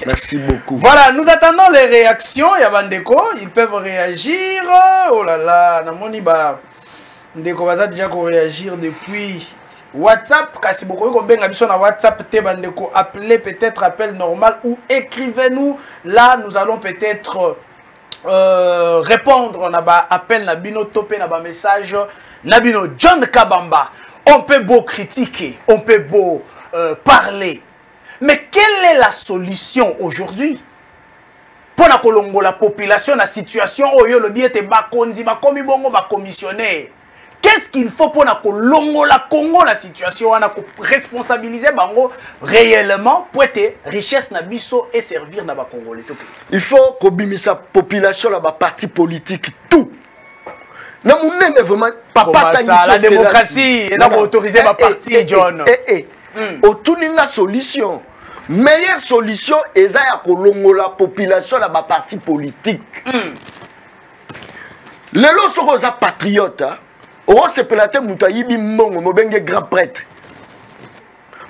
Merci beaucoup. Voilà, nous attendons les réactions ya bandeko, ils peuvent réagir. Oh là là, na moni ba ndeko baza déjà ko réagir depuis WhatsApp, kasi beaucoup ko benga biso na WhatsApp te bandeko, appelez peut-être appel normal ou écrivez-nous. Là nous allons peut-être répondre na ba appel na bino topé na ba message na bino. John Kabamba, on peut beau critiquer, on peut beau parler, mais quelle est la solution aujourd'hui pour la Colombo, la population, la situation où yo le bien te bakondi bakomi bongo ba commissionnaire? Qu'est-ce qu'il faut pour la Colombo, la Congo, la situation on a responsabiliser bango réellement pour être richesse na biso et servir na ba Congolais. Il faut qu'obimisa population là ba parti politique tout. Non, mon vraiment papa ça, la démocratie et là autoriser ma parti John. otuninga solution. Meilleure solution est à la population dans ma parti politique. Les lots sont aux patriotes. On se plate moutayibi mongo mobenge grand prêtre.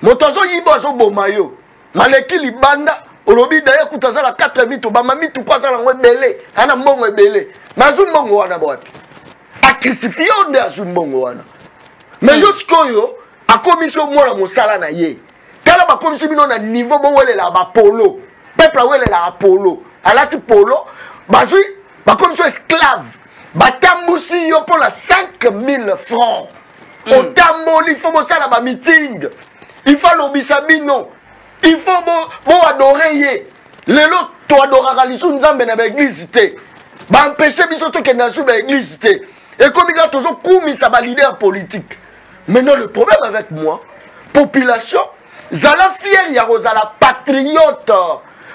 Motazo yibo zo bomayo. Maleki libanda olobi d'ailleurs kutaza la 4 mitu ba mamitu kwa za ngwe belé. Ana mongo ebele. Mazu mongo wana bote. A crucifié on est azu mongo wana. Mais yo sikoyo a commission mona mosala na ye. Kala ba commission bino na niveau bo wele la ba polo. Peuple wele la polo. Alati polo bazu ba commission esclave. Batambusi yo pour la 5000 francs. Au tamboli, il faut ça la meeting. Il faut l'obisabino. Il faut bon adorer. Les autres, tu adoreras les sous nzambe na l'église. Ba empêcher biso to kena sous l'église. Et comme il a toujours commis sa leader politique. Maintenant le problème avec moi, population, zala fier ya rozala patriote.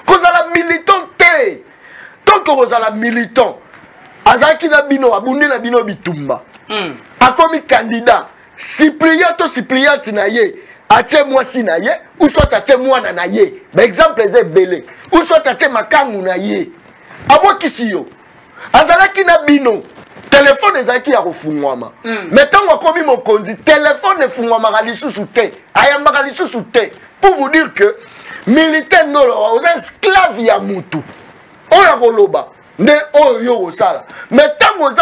Kozala militant. Tant que rozala militant. Azaki na bino abundi na bino bitumba. Akomi candidat suppliante na ye ache mwasi na ye ou soit ache mwana na ye. Par exemple les belé ou soit ache makangu na ye. Abokisi yo. Azalaki na bino téléphone ezaki ya kofungwama. Mais tant akomi mokonzi téléphone efungwama ka lisusu te. Ayamba lisusu te. Pour vous dire que militaire no aux esclaves ya mutu. Oya koloba ne oyo sala. Mais tant que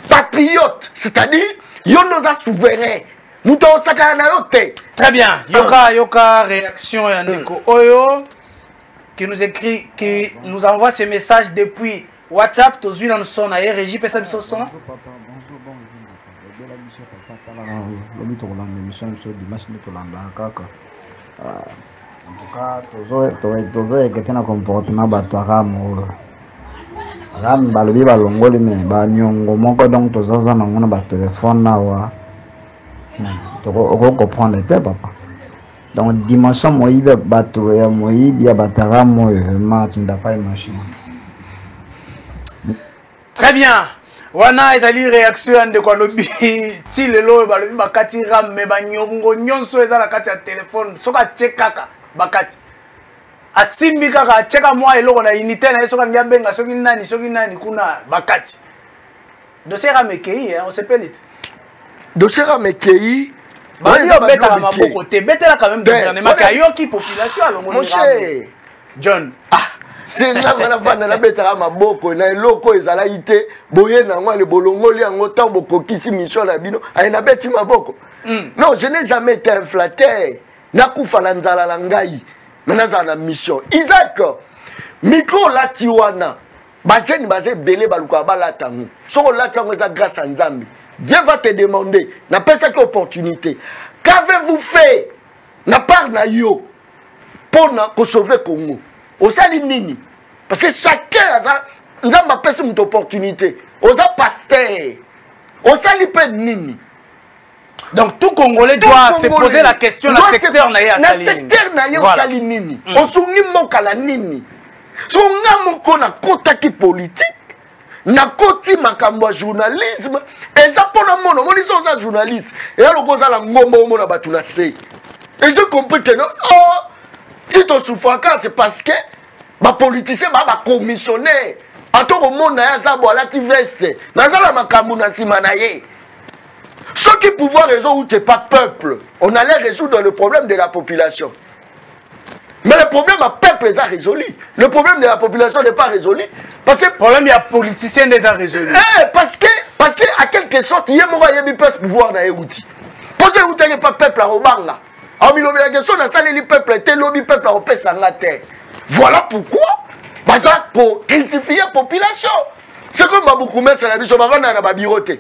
patriote, c'est-à-dire yo nous a souverain. Nous t'en sakana yote. Très bien. Yoka réaction Yandeko Oyo qui nous écrit, qui nous envoie ces messages depuis WhatsApp. Tous une en son ailleurs. Régie peut ça son. Ram balobi balongoli me ba nyongo moko donc tozaza na ngona ba téléphone na wa to comprendre te papa donc dimension moyibe bato ya moyibi ya batara moyo ma tinda pas imaginer. Très bien. Wana ezali réaction de quoi lobi ti lelo balobi bakati ram me ba nyongo nyonso ezala kati ya téléphone soka chekaka bakati asimbi kaka cheka mwa eloko na unité na soka nyabenga soki nani kuna bakati dossier Ramekei on s'appelle dossier Ramekei bali obeta maboko te betela quand même gouvernement ka yoki population alongo mon cher John c'est là wana bana na betela maboko na eloko ezala ite boye na ngwa le bolongoli yango tambo kokisi mission na bino ay na beti maboko. Non, je n'ai jamais été un flatteur na kufa la nzala la ngai. Maintenant, ça a une mission. Isaac, micro la tiwana, bazeni bazé belé baluka balatangu. Sur la tiwana, ça grâce à Nzambi. Dieu va te demander, n'a pas cette opportunité. Qu'avez-vous fait, n'a pas na yo, pour sauver Congo? Au sali nini? Parce que chacun a Nzamba pèse une opportunité. Aux pasteur, au sali pe nini? Donc tout Congolais doit se poser la question dans le secteur naïa Salinini. Dans le secteur naïa Salinini. On s'unit mon kalanini. Si on a mon kona kota qui politique, na koti makambo journalisme, et ça pour le monde, on dit ça journaliste. Et alors on a la ngombo mon abatuna c'est. Et je comprends que non. Oh, si tu souffres c'est parce que ma politicien ma commissionnaire. En tout le monde naïa zabo la ti veste. Na zala makambo na simanaye. Ceux qui pouvoir résoudre ou t'es pas peuple, on allait résoudre le problème de la population. Mais le problème à peuple les a résolu. Le problème de la population n'est pas résolu. Parce que le problème il y a politiciens les a résolu. Parce que à quelque sorte, il y a un pouvoir dans les outils. Parce que vous n'avez pas peuple à Obanga. Alors, il y a une question dans le peuple, tel lobby peuple à Opé Sangater. Voilà pourquoi, parce qu'on crucifie la population. C'est comme beaucoup de gens qui sont dans la biroté.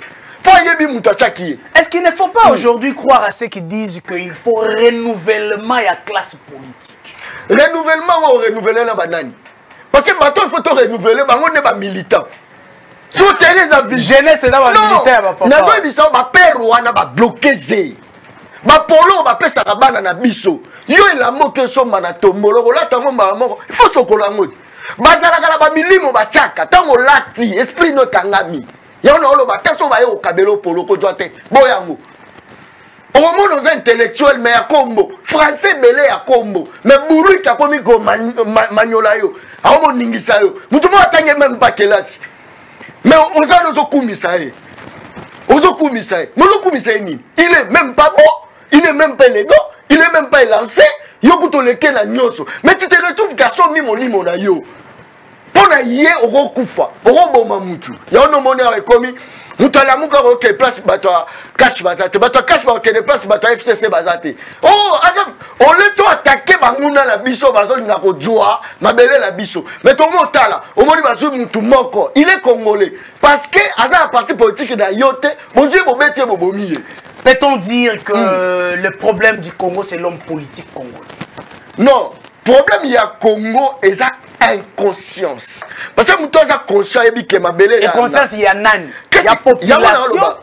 Est-ce qu'il ne faut pas aujourd'hui croire à ceux qui disent qu'il faut renouvellement et la classe politique? Renouvellement ou renouveler la banane? Parce que maintenant il faut renouveler, on n'est pas militant. Si vous tenez à vie, jeunesse c'est dans militaire. Non, ma père wana ba bloqué. Ba polo ba pesa ka bana na biso. Yo la moke so mana tombolo la tango mama. Il faut sokola ngoti. Bazala kala ba milimo ba chaka tango lati esprit no kangami. Y'a un olo ba taso ba yo kabelo polo ko joate boyango. Au moment où on est intellectuel, mais à combo. Français belé à combo. Mais bourru qui a commis comme Magnolayo. À un moment ningisayo. Nous ne pouvons même pas qu'elle a. Mais on a nos okumisaye. Ozokumisaye. Mozokumisaye ni. Il est même pas bon. Il n'est même pas élégant. Il n'est même pas élancé. Yokuto leke na nyoso. Mais tu te retrouves garçon mimo na yo. Pona yé oro kufa. Oro boma mutu. Ya ono mone a commis. Mutala muka roke place bato cash batate. Bato cash bato de place bato FCC bazate. Oh, azam. On le to attaquer banguna la biso bazo na ko joa, mabele la biso. Mais ton motala, au moni bazo mutu moko. Il est congolais parce que azam la parti politique na yote, bonjour bobete bobomiye. Peut-on dire que le problème du Congo c'est l'homme politique congolais? Non, problème il y a Congo et ça inconscience. Parce que muto za conscient ebi ke mabele la. Inconscience il y a nani? Il y a population,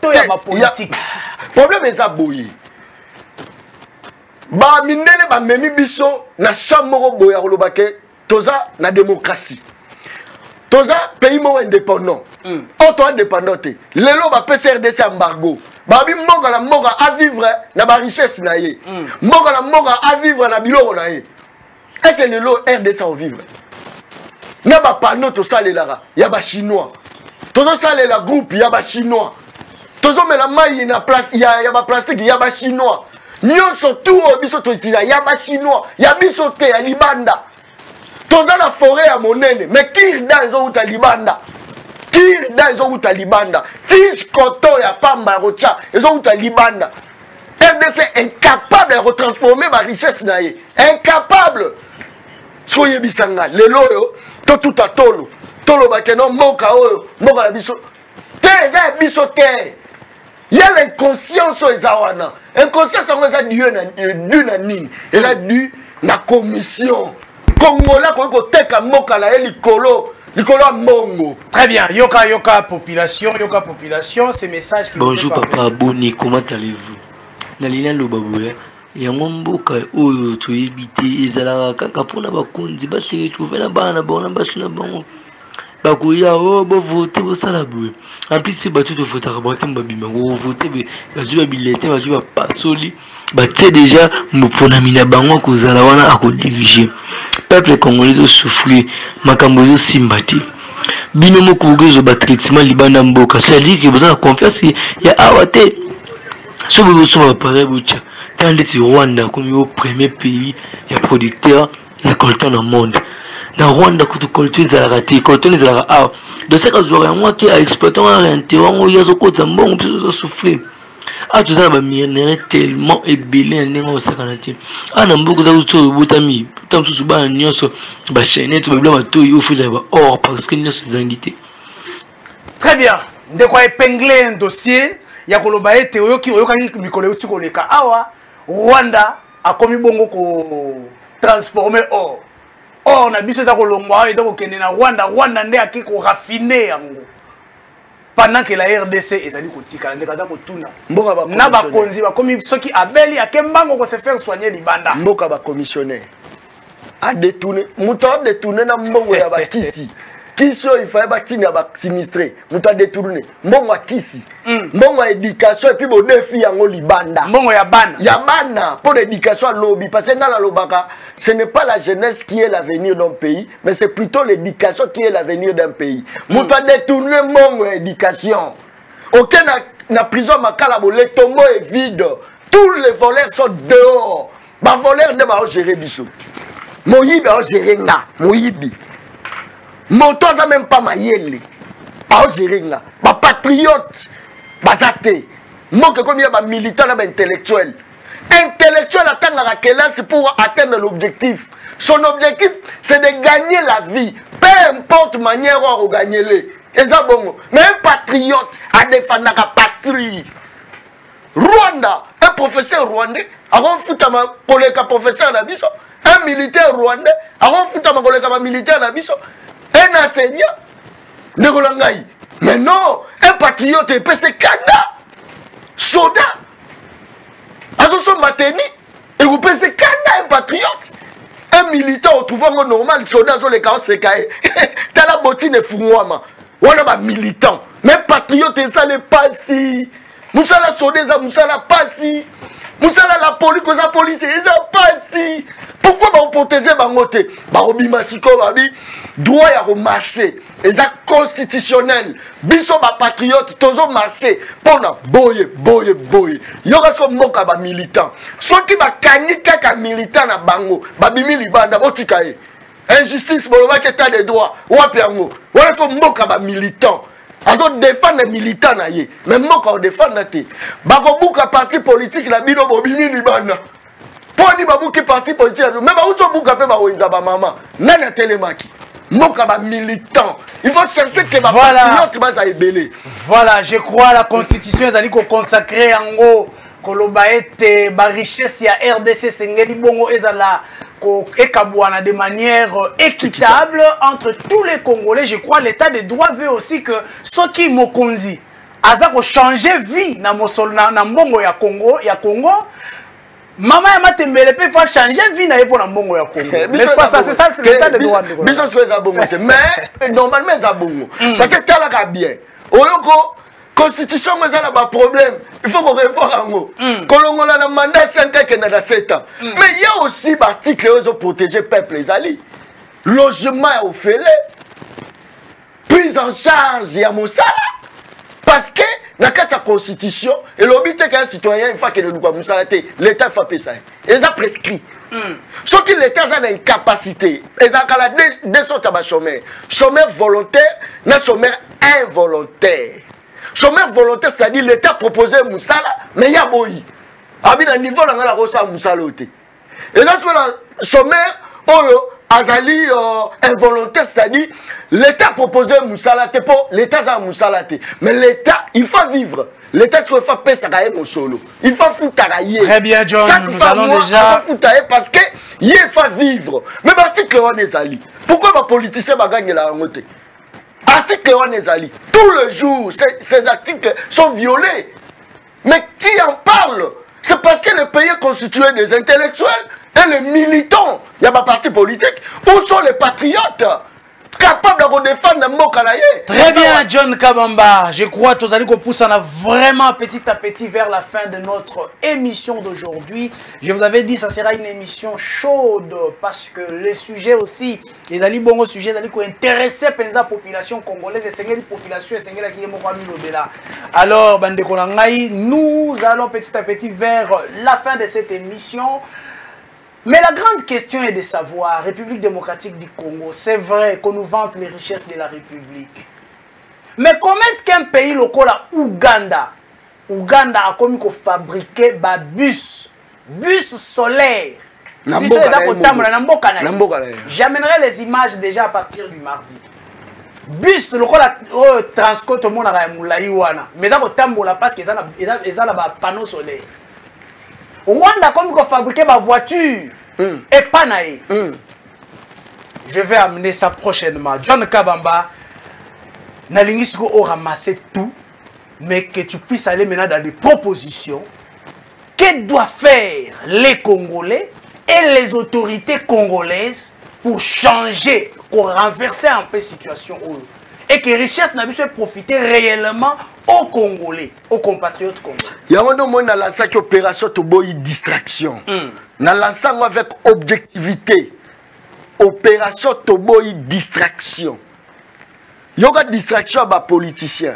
il y a ma politique. Problème est ça boyi. Ba mindele ba memi biso na chamoro boya kolobake toza na démocratie. Toza pays mo indépendant. Auto indépendant te. Lelo ba PCRDC embargo. Babi monga la monga à vivre na ba richesse na ye. Monga la monga à vivre na biloko na ye. Est-ce que lelo RDC au vivre? Na ba panneau to salela ya ba chinois. Tozo salela groupe ya ba chinois. Tozo mela mai na place ya ba plastique ya ba chinois. Nyonso tout biso to tira ya ba chinois, ya biso te ya libanda. Toza na forêt ya monene, mais kirda ezo uta libanda. Kirda ezo uta libanda. Tige koto ya pamba rocha ezo uta libanda. RDC incapable de retransformer ma richesse na ye. Incapable. Soye bisanga lelo yo to tout à tolo. Tolo bakeno moka oyo, moka la biso. Te eza biso te. Il y a l'inconscience aux Awana. Inconscience aux Dieu na nini. Elle a dû na commission. Congolais ko teka moka la likolo mongo. Très bien. Yoka population, ces messages qui bonjour papa Boni, comment allez-vous? Nalina Lobaboué. Ya mboka oyo to ebité ezala kaka pona bakonzi ba se retrouver na bana bona basuna bango. Bakoya o bo voter bo sala boue. En plus c'est battu de voter rabater mbabima o voter be bazwa bilete bazwa pasoli batie déjà mopona mina bango kozala wana ako diriger. Peuple congolais zo souffrir makambo zo simbati. Bino moko gozo ba traitement libanda mboka. Ça dit que vous avez confiance ya awate. So vous so pareil bucha. Tandis que Rwanda comme le premier pays ya producteur ya coltan dans le monde. Na Rwanda kutu coltan za raté coltan za ra ah de ce que j'aurais moi qui a exploité un intérêt on y a zo kota mbongo biso souffrir. Ah tout ça ba minerai tellement ébélé ndenge sakanati. Ah na mboko za uto botami tam susu ba nyonso ba chaîne to ba ba to yo fuza ba or parce que nyonso zangité. Très bien. De quoi épingler un dossier ya koloba ete oyoki mikolo uti koleka awa Rwanda a commis bongo ko transformer or. Or na biso za kolongwa et donc kende na Rwanda nde aki ko raffiner yango. Pendant que la RDC ezali kotika ndeka za kotuna. Mboka ba na ba konzi ba komi soki abeli akembango ko se faire soigner libanda. Mboka ba commissionnaire a détourner muto a détourner na mbongo ya ba kisi. Kisi il fallait bâtir ba sinistré muto a détourner mbongo kisi. Mbongo éducation et puis bo défi yango libanda. Mbongo ya bana. Ya bana pour l'éducation lobby parce que dans la lobaka ce n'est pas la jeunesse qui est l'avenir d'un pays mais c'est plutôt l'éducation qui est l'avenir d'un pays. Muto a détourner mbongo éducation. Aucun na prison makala bo le tombeau est vide. Tous les voleurs sont dehors. Ba voleur ne ba gérer biso. Moyibi a gérer nga, moyibi. Moto ça même pas mayele. A gérer nga. Ba patriote, bazate. Moke comme il y a ba militant ba intellectuel. Intellectuel attendre la classe pour atteindre l'objectif. Son objectif c'est de gagner la vie, peu importe manière on gagner les. Et ça bon, mais un patriote a défendre la patrie. Rwanda, un professeur rwandais, avant foutu ma collègue professeur d'Abisso, un militaire rwandais, avant foutu ma collègue militaire d'Abisso, un enseignant, Negolangaï. Mais non, un patriote est PC Kanda, soldat, Azoso Mateni, et vous pensez Kanda, un patriote, un militaire au trouvant normal, soldat, sur les carrosses, c'est caillé. T'as la bottine et fououama, on a un militant, mais patriote, ça n'est pas si. Moussala Sodeza, Moussala Passi, musala la police koza police eza pasi. Pourquoi ba protéger bangote ba obima siko babi droit ya ko marcher eza constitutionnel biso ba patriote tozo marcher pona boye yoka so mboka ba militant soki ba kanyi kaka militant na bango ba bimi libanda botika e injustice boloba ke ta de droit wapi yango wala so mboka ba militant azo défendre militant na ye mais mboka o défendre te ba ko buka parti politique la bino bobimi libanda. Pour dire que parti politique, même si vous avez un maman, nana télémaki, moka militant. Il faut chercher que voilà. Voilà, je crois la constitution est allée consacrer en gros que la richesse ya RDC sengeli bongo ezala ko ekabwana de manière équitable entre tous les Congolais. Je crois l'état de droit veut aussi que ceux qui mokonzi azako changer vie na mosol na mbongo ya Congo Maman ya matembele peut faire changer vie na pour na mbongo ya Congo. N'est-ce pas ça, c'est ça l'état de droit. Biso c'est ça bongo mais normalement ça bongo. Parce que tala ka bien. Oyoko constitution mais ça n'a pas problème. Il faut qu'on réforme ngo. Kolongola na mandat 5 ans que na 7 ans. Mais il y a aussi l'article qui protéger peuple les alliés. Logement au félé. Prise en charge ya mosala. Parce que dans la constitution, et l'objet qu'un citoyen, une fois qu'il est l'État fait ça. Et ça prescrit. Sauf que l'État a une capacité. Et ça a deux sortes de chômeurs. Chômeur volontaire, et chômeur involontaire. Chômeur volontaire, c'est-à-dire l'État proposait Moussala, mais il y a boyi. À un niveau, on a la Moussala. Et dans ce chômeur, Azali involontaire, c'est-à-dire l'État proposait Moussala pour l'État a Moussala. Mais l'État, il faut vivre. L'État, il faut faire ça mon solo. Il faut foutre à y. Très bien, John. Chaque nous fois, allons déjà. Il faut foutre à parce que il faut vivre. Mais l'article 1 est ali. Pourquoi les politiciens gagnent la honte? Article 1 est ali. Tout le jour, ces articles sont violés. Mais qui en parle? C'est parce que le pays est constitué des intellectuels et les militants. Il y a pas parti politique. Où sont les patriotes capables de défendre Mbokanaye? Très bien, John Kabamba. Je crois que nous allons pousser vraiment petit à petit vers la fin de notre émission d'aujourd'hui. Je vous avais dit que ça sera une émission chaude parce que les sujets aussi, les ali bongo sujets, les ali qui intéressent la population congolaise et les populations qui alors, Bandeko Langai, nous allons petit à petit vers la fin de cette émission. Mais la grande question est de savoir, République démocratique du Congo, c'est vrai qu'on nous vante les richesses de la République. Mais comment est-ce qu'un pays local, Ouganda a commis qu'on fabriquer bus solaire, j'amènerai les images déjà à partir du mardi. Bus local transport tout le monde à Moulaïwana, mais dans le tambola parce qu'ils ont un panneau solaire. Rwanda comme qu'on fabriquait ma voiture et pas naïe. Je vais amener ça prochainement. John Kabamba, Nalingisiko a ramassé tout, mais que tu puisses aller maintenant dans des propositions. Que doivent faire les Congolais et les autorités congolaises pour changer, pour renverser un peu la situation et que richesse n'a pu se profiter réellement aux Congolais, aux compatriotes congolais. Il y a un moment dans la opération de distraction. Dans l'ensemble avec objectivité. Opération de distraction. Il y a une distraction à les politiciens.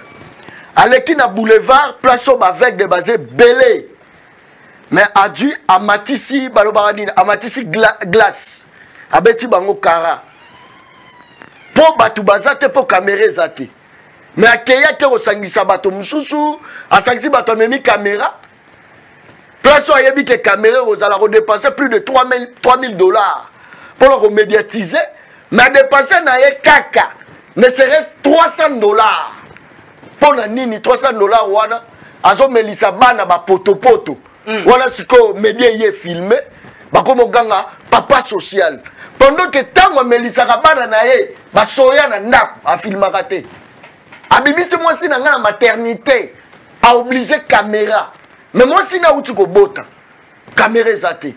Allez na boulevard, place avec des basés belés. Mais a dû à Matissi, à Matissi glace. À Beti Bango Kara. Pour Batu Bazate, pour caméra zate. Mais à Keya qui au sangisa bato mususu, à sangisi bato memi caméra. Place où il y a que caméra aux allons dépenser plus de 3000 $. Pour le médiatiser, mais dépenser na ye kaka. Ne serait 300 $. Pour la nini 300 $, wana. Azo melisa bana ba poto. Voilà ce que média y est filmé. Bakomo ganga papa social. Pendant que tant melisa bana na ye, ba soya na ndap a filmé. Abibi c'est moi si na la maternité a obligé caméra. Mais moi si na uti ko bota caméra zate.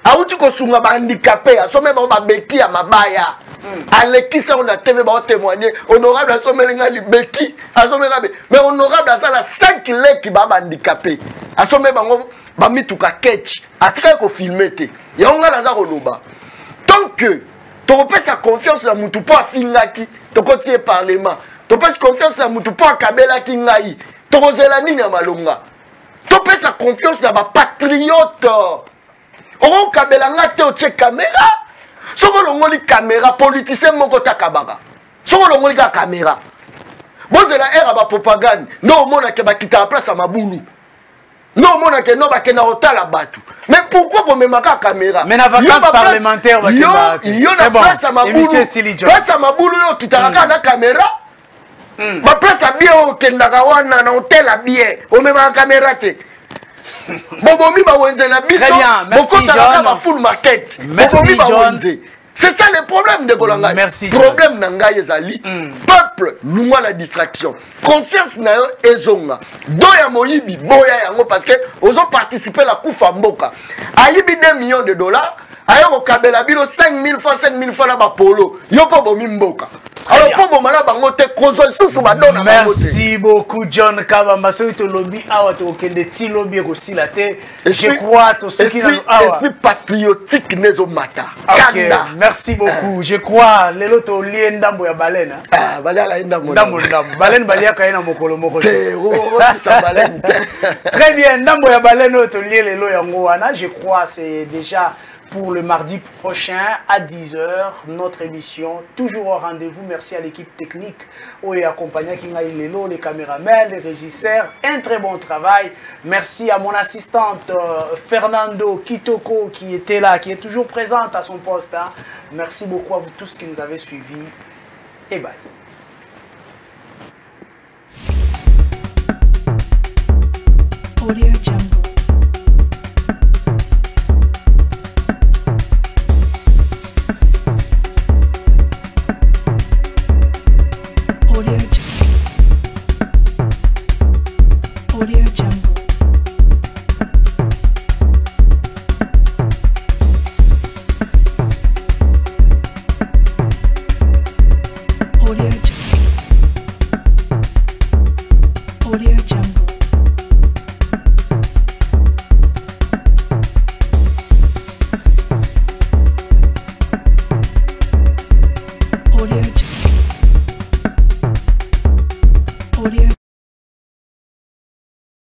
A uti ko sunga ba handicapé, a somme ba beki ya mabaya. alekisa on a TV ba témoigner honorable asomelinga libeki asomeka mais honorable asala 5 leki ba handicapé asome bango ba mituka ketch atika ko filmer te yonga naza koloba tant que tu peux sa confiance dans mutu po afingaki to kotie parlement tu peux confiance dans mutu po akabela ki ngai to kozela nini ya malonga tu peux sa confiance dans ba patriote on kabela ngate o che caméra soko longoli caméra politicien moko takabaka soko longoli ka caméra bozela era ba propagande no mona ke bakita la place à mabulu no mona ke no bakena otala batu mais pourquoi pour même ka caméra mais na vacances parlementaires yo na place à mabulu place à mabulu yo kitaka na caméra ba place à bien o kendaka wana na hotel à bien o même caméra te Bobomi ba wenze na biso bokota ba full market Bobomi ba wenze. C'est ça le problème de Kolanga. Merci. Problème nanga ezali peuple lungwa la distraction. Conscience na yo ezonga. Doya moyibi boya yango parce que ozo participer la kufa mboka. Ayibi 2 millions de dollars, ayo kabela bino 5000 francs na ba polo. Yo po bomi mboka. Alors pour bomana bango te kozo susu ba dona. Merci beaucoup John Kabamba. Soy to lobby awa to kende ti lobby ko silate. Je crois to siki na awa. Esprit patriotique nezo mata. Okay. Merci beaucoup. Je crois lelo to lie ndambo ya baleine. Ah, balela ndambo. Ndambo. Baleine balia ka ina mokolo moko. Te si sa baleine. Très bien, ndambo ya baleine to lie lelo yango wana. Je crois c'est déjà pour le mardi prochain à 10 h, notre émission, toujours au rendez-vous. Merci à l'équipe technique, et accompagné Kingaïlelo, les caméramans, les régisseurs, un très bon travail. Merci à mon assistante Fernando Kitoko qui était là, qui est toujours présente à son poste. Hein. Merci beaucoup à vous tous qui nous avez suivis et bye. Audio Jungle.